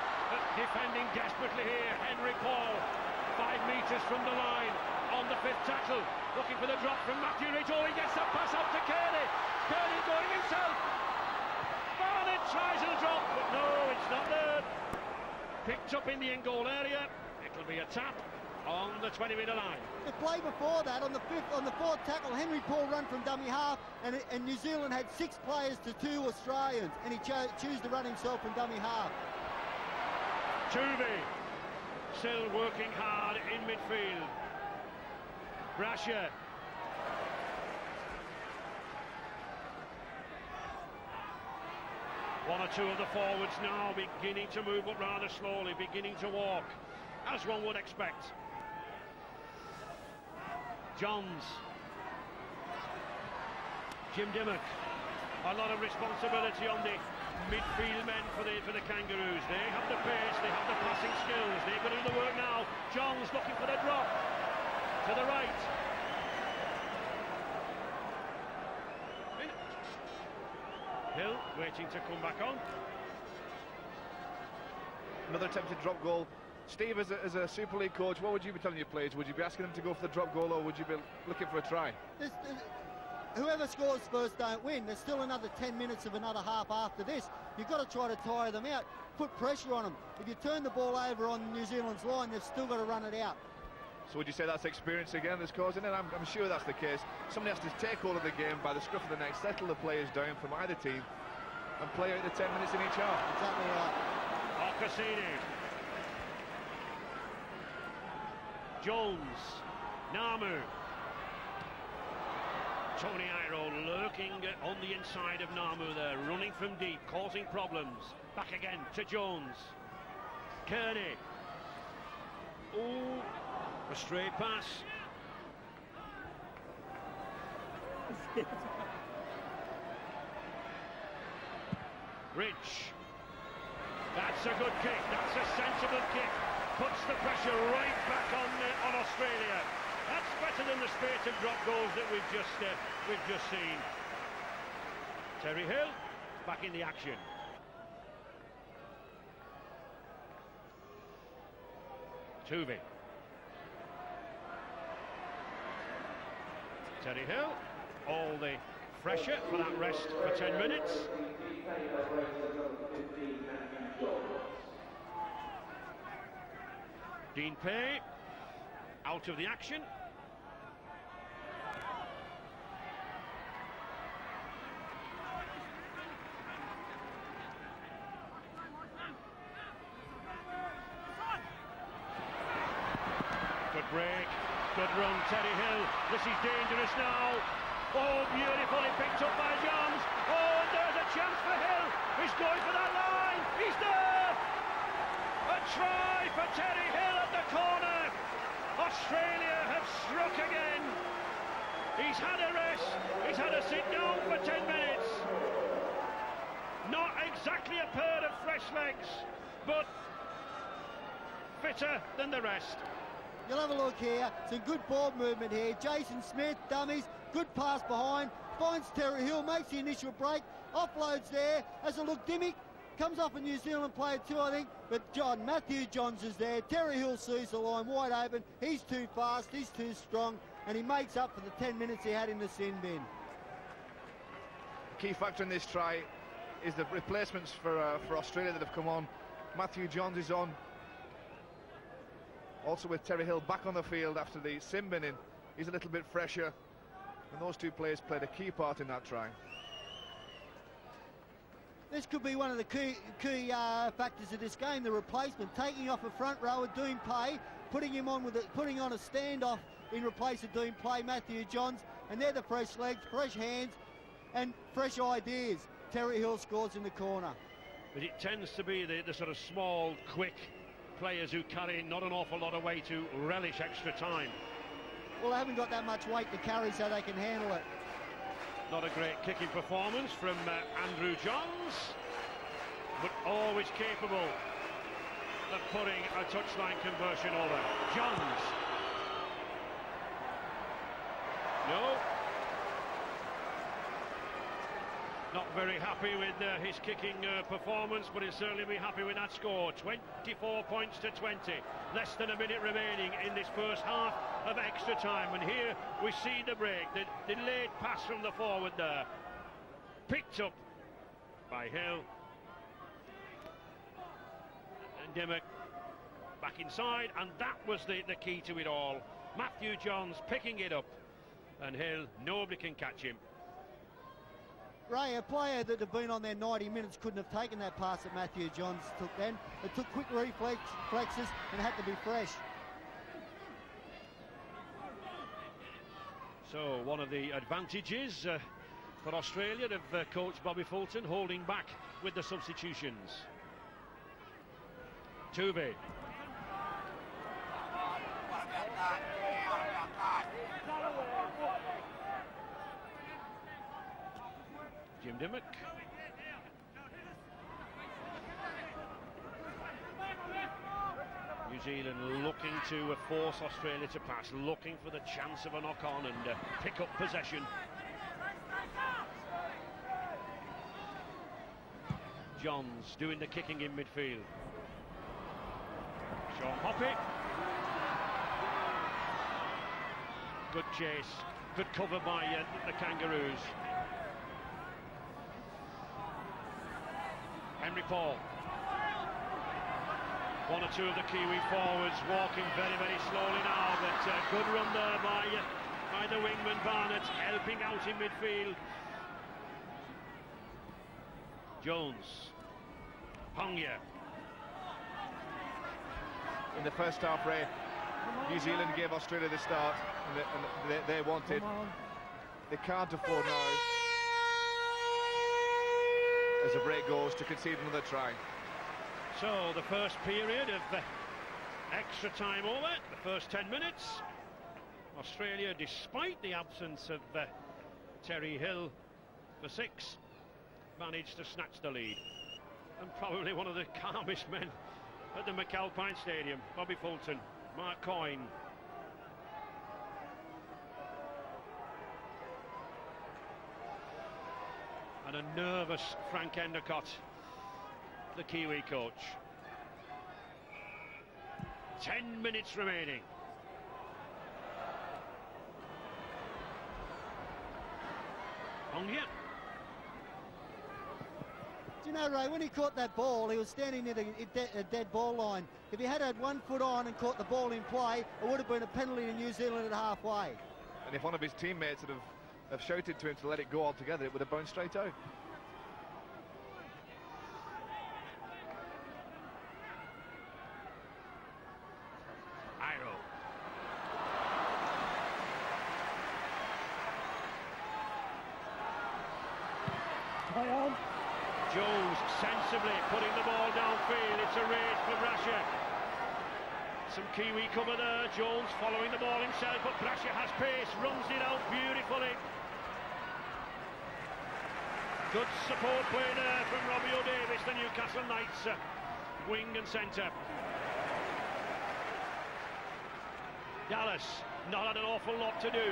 defending desperately here. Henry Paul, 5 metres from the line on the 5th tackle. Looking for the drop from Matthew Ridge. Oh, he gets that pass out to Kearney. Kearney going himself. Barnett tries a drop, but no, it's not there. Picked up in the in-goal area. It'll be a tap on the 20-metre line. The play before that, on the 4th tackle, Henry Paul run from dummy half, and New Zealand had 6 players to 2 Australians, and he chose to run himself from dummy half. Tuvey still working hard in midfield. Brasher. One or two of the forwards now beginning to move up rather slowly, beginning to walk, as one would expect. Johns. Jim Dimmock. A lot of responsibility on the midfield men for the Kangaroos. They have the pace, they have the passing skills, they've got to do the work now. Johns looking for the drop to the right. Hill waiting to come back on. Another attempted drop goal. Steve, as a Super League coach, what would you be telling your players? Would you be asking them to go for the drop goal, or would you be looking for a try? Whoever scores first don't win. There's still another 10 minutes of another half after this. You've got to try to tire them out, put pressure on them. If you turn the ball over on New Zealand's line, they've still got to run it out. So would you say that's experience again that's causing it? I'm sure that's the case. Somebody has to take hold of the game by the scruff of the neck, settle the players down from either team, and play out the 10 minutes in each half. Exactly right. Okasini. Jones. Namu. Tony Iro lurking on the inside of Namu there, running from deep, causing problems. Back again to Jones. Kearney. Ooh, a straight pass. Ridge. That's a good kick. That's a sensible kick. Puts the pressure right back on Australia. That's better than the spate and drop goals that we've just seen. Terry Hill back in the action. Tuvey. Terry Hill, all the fresher for that rest for 10 minutes. Dean Pay out of the action. Good break, good run, Terry Hill. This is dangerous now. Oh, beautifully picked up by Johns. Oh, and there's a chance for Hill. He's going for that line. He's there. A try for Terry Hill at the corner. Australia have struck again. He's had a rest. He's had a sit down for 10 minutes. Not exactly a pair of fresh legs, but fitter than the rest. You'll have a look here. Some good ball movement here. Jason Smith, dummies, good pass behind, finds Terry Hill, makes the initial break, offloads there. Has a look, Dimmick comes off a New Zealand player too, I think, but Matthew Johns is there. Terry Hill sees the line wide open. He's too fast, he's too strong, and he makes up for the 10 minutes he had in the sin bin. The key factor in this try is the replacements for Australia that have come on. Matthew Johns is on. Also with Terry Hill back on the field after the sin binning, he's a little bit fresher, and those two players played a key part in that try. This could be one of the key factors of this game, the replacement, taking off a front rower, doing pay, putting him on putting on a standoff in replace of doing play, Matthew Johns, and they're the fresh legs, fresh hands, and fresh ideas. Terry Hill scores in the corner. But it tends to be the sort of small, quick players who carry not an awful lot of weight to relish extra time. Well, they haven't got that much weight to carry, so they can handle it. Not a great kicking performance from Andrew Johns, but always capable of putting a touchline conversion over. Johns. No. Not very happy with his kicking performance, but he'll certainly be happy with that score. 24 points to 20. Less than a minute remaining in this first half of extra time. And here we see the break. The delayed pass from the forward there. Picked up by Hill. And Dimmock back inside. And that was the key to it all. Matthew Johns picking it up. And Hill, nobody can catch him. Ray, a player that had been on there 90 minutes couldn't have taken that pass that Matthew Johns took then. It took quick reflexes and had to be fresh. So one of the advantages for Australia of coach Bobby Fulton holding back with the substitutions. Tuvey. Jim Dimmock. New Zealand looking to force Australia to pass, looking for the chance of a knock-on and pick up possession. Johns doing the kicking in midfield. Sean Hoppe. Good chase, good cover by the Kangaroos. Henry Paul. One or two of the Kiwi forwards walking very, very slowly now, but good run there by the wingman Barnett, helping out in midfield. Jones. Pongia. In the first half, Ray, New Zealand gave Australia the start, and they wanted. They can't afford now, as the break goes, to concede another try. So the first period of extra time over, the first 10 minutes. Australia, despite the absence of Terry Hill for 6, managed to snatch the lead. and probably one of the calmest men at the McAlpine Stadium, Bobby Fulton. Mark Coyne. And a nervous Frank Endicott, the Kiwi coach. 10 minutes remaining. Ongya. Do you know, Ray, when he caught that ball, he was standing near a dead ball line. If he had 1 foot on and caught the ball in play, it would have been a penalty to New Zealand at halfway. And if one of his teammates had have shouted to him to let it go altogether, it would have bounced straight out. Jones sensibly putting the ball downfield. It's a race for Brasher. Some Kiwi cover there. Jones following the ball himself, but Brasher has pace, runs it out beautifully. Good support play there from Robbie O'Davis, the Newcastle Knights wing and centre. Dallas not had an awful lot to do.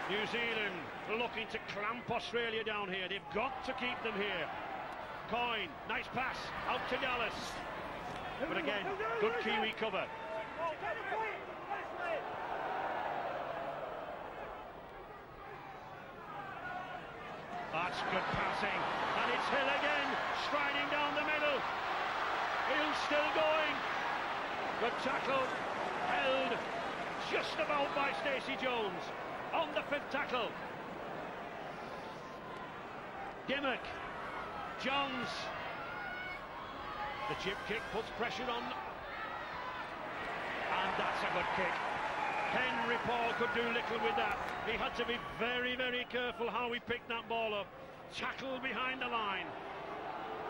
New Zealand looking to clamp Australia down here. They've got to keep them here. Coyne, nice pass out to Dallas. But again, good Kiwi cover. That's good passing. And it's Hill again, striding down the middle. Hill still going. Good tackle. Held just about by Stacey Jones. On the 5th tackle. Dimmock. Jones. The chip kick puts pressure on. And that's a good kick. Henry Paul could do little with that. He had to be very, very careful how he picked that ball up. Tackle behind the line.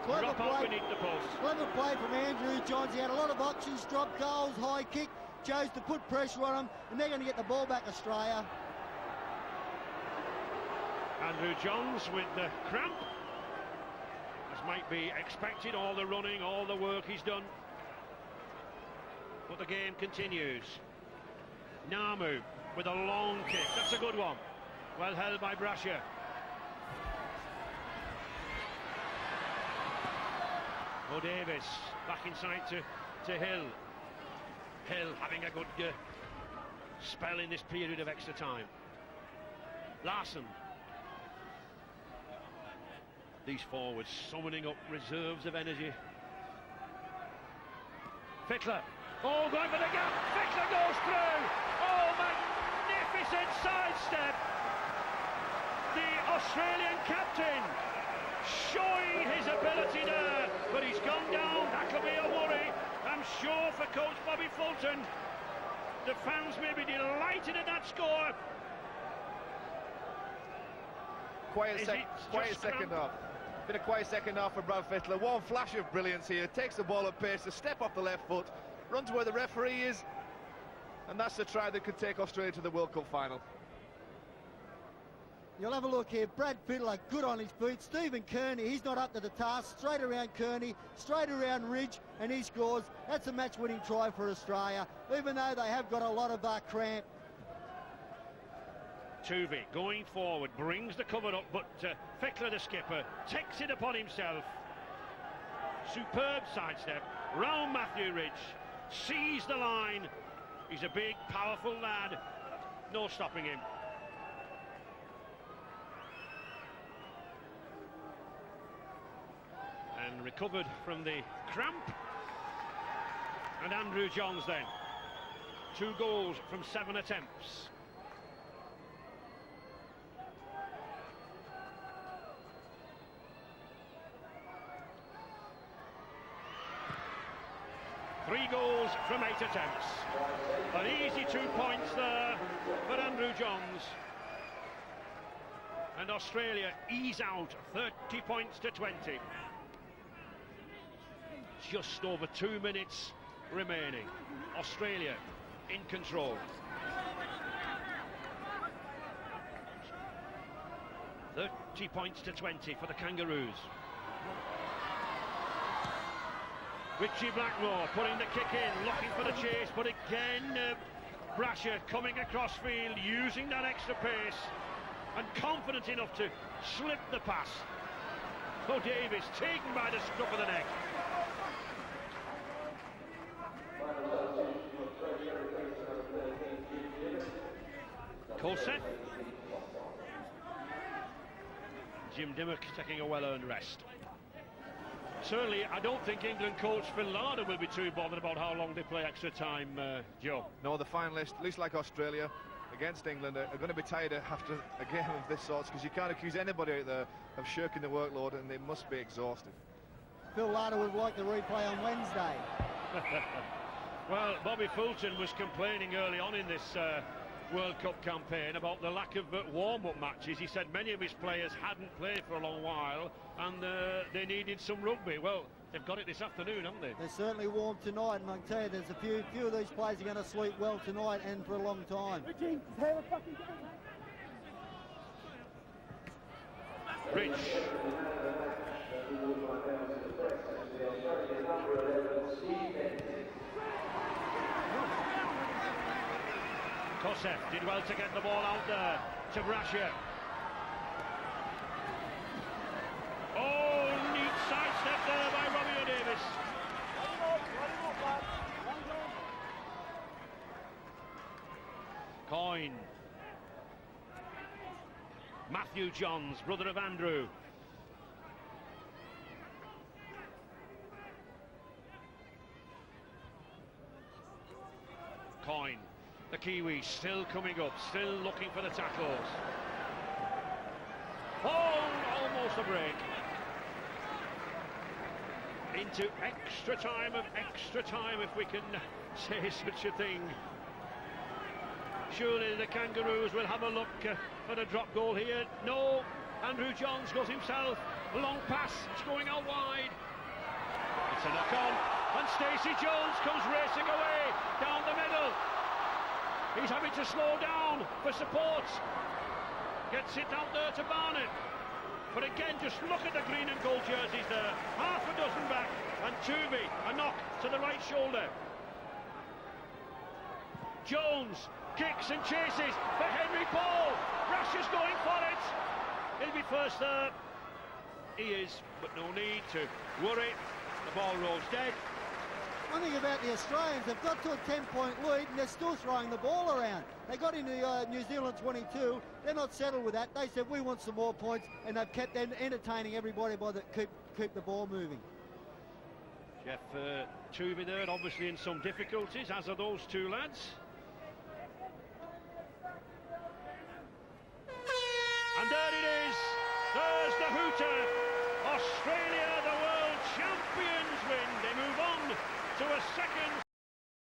Drop out beneath the post. Clever play from Andrew Johns. He had a lot of options, drop goals, high kick. Chose to put pressure on him, and they're going to get the ball back, Australia. Andrew Johns with the cramp, as might be expected, all the running, all the work he's done. But the game continues. Namu with a long kick, that's a good one. Well held by Brasher. O'Davis back inside to Hill. Hill having a good spell in this period of extra time. Larson. These forwards summoning up reserves of energy. Fittler. Oh, going for the gap. Fittler goes through. Oh, magnificent sidestep. The Australian captain showing his ability there, but he's gone down. That could be a worry, I'm sure, for coach Bobby Fulton. The fans may be delighted at that score. Quiet second half. Been a quiet second half for Brad Fittler. One flash of brilliance here. Takes the ball at pace, a step off the left foot, runs where the referee is, and that's the try that could take Australia to the World Cup final. You'll have a look here. Brad Fittler, good on his feet. Stephen Kearney, he's not up to the task. Straight around Kearney, straight around Ridge, and he scores. That's a match-winning try for Australia, even though they have got a lot of cramp. Tuvey going forward, brings the cover up, but Fittler, the skipper, takes it upon himself. Superb sidestep, round Matthew Ridge, sees the line. He's a big, powerful lad, no stopping him. And recovered from the cramp. And Andrew Johns then. 2 goals from 7 attempts. Three goals from 8 attempts. An easy 2 points there for Andrew Johns. And Australia ease out 30 points to 20. Just over 2 minutes remaining. Australia in control. 30 points to 20 for the Kangaroos. Richie Blackmore putting the kick in, looking for the chase, but again Brasher coming across field, using that extra pace and confident enough to slip the pass. O'Davis taken by the scruff of the neck. Colsett. Jim Dimmock taking a well-earned rest. Certainly, I don't think England coach Phil Larder will be too bothered about how long they play extra time, Joe. No, the finalists, at least like Australia, against England, are going to be tired after a game of this sort, because you can't accuse anybody out there of shirking the workload, and they must be exhausted. Phil Larder would like the replay on Wednesday. Well, Bobby Fulton was complaining early on in this World Cup campaign about the lack of warm-up matches. He said many of his players hadn't played for a long while and they needed some rugby. Well, they've got it this afternoon, haven't they? They're certainly warm tonight, and I can tell you there's a few of these players are going to sleep well tonight and for a long time. Rich. Kosef did well to get the ball out there to Brasher. Oh, neat sidestep there by Robbie O'Davis. Coyne. Matthew Johns, brother of Andrew. Coyne. The Kiwis still coming up, still looking for the tackles. Oh, almost a break. Into extra time of extra time, if we can say such a thing. Surely the Kangaroos will have a look for the drop goal here. No, Andrew Johns goes himself. A long pass, it's going out wide. It's a knock on, and Stacey Jones comes racing away down the middle. He's having to slow down for support. Gets it out there to Barnett. But again, just look at the green and gold jerseys there. Half a dozen back. And Tuvey, a knock to the right shoulder. Jones kicks and chases for Henry Paul. Brasher's going for it. He'll be first there. He is, but no need to worry. The ball rolls dead. One thing about the Australians, they've got to a 10-point lead and they're still throwing the ball around. They got into New Zealand 22. They're not settled with that. They said we want some more points, and they've kept entertaining everybody by keep the ball moving. Jeff Tuvey there, obviously in some difficulties, as are those two lads. And there it is. There's the hooter. Australia, the world champions, win. They move on to a second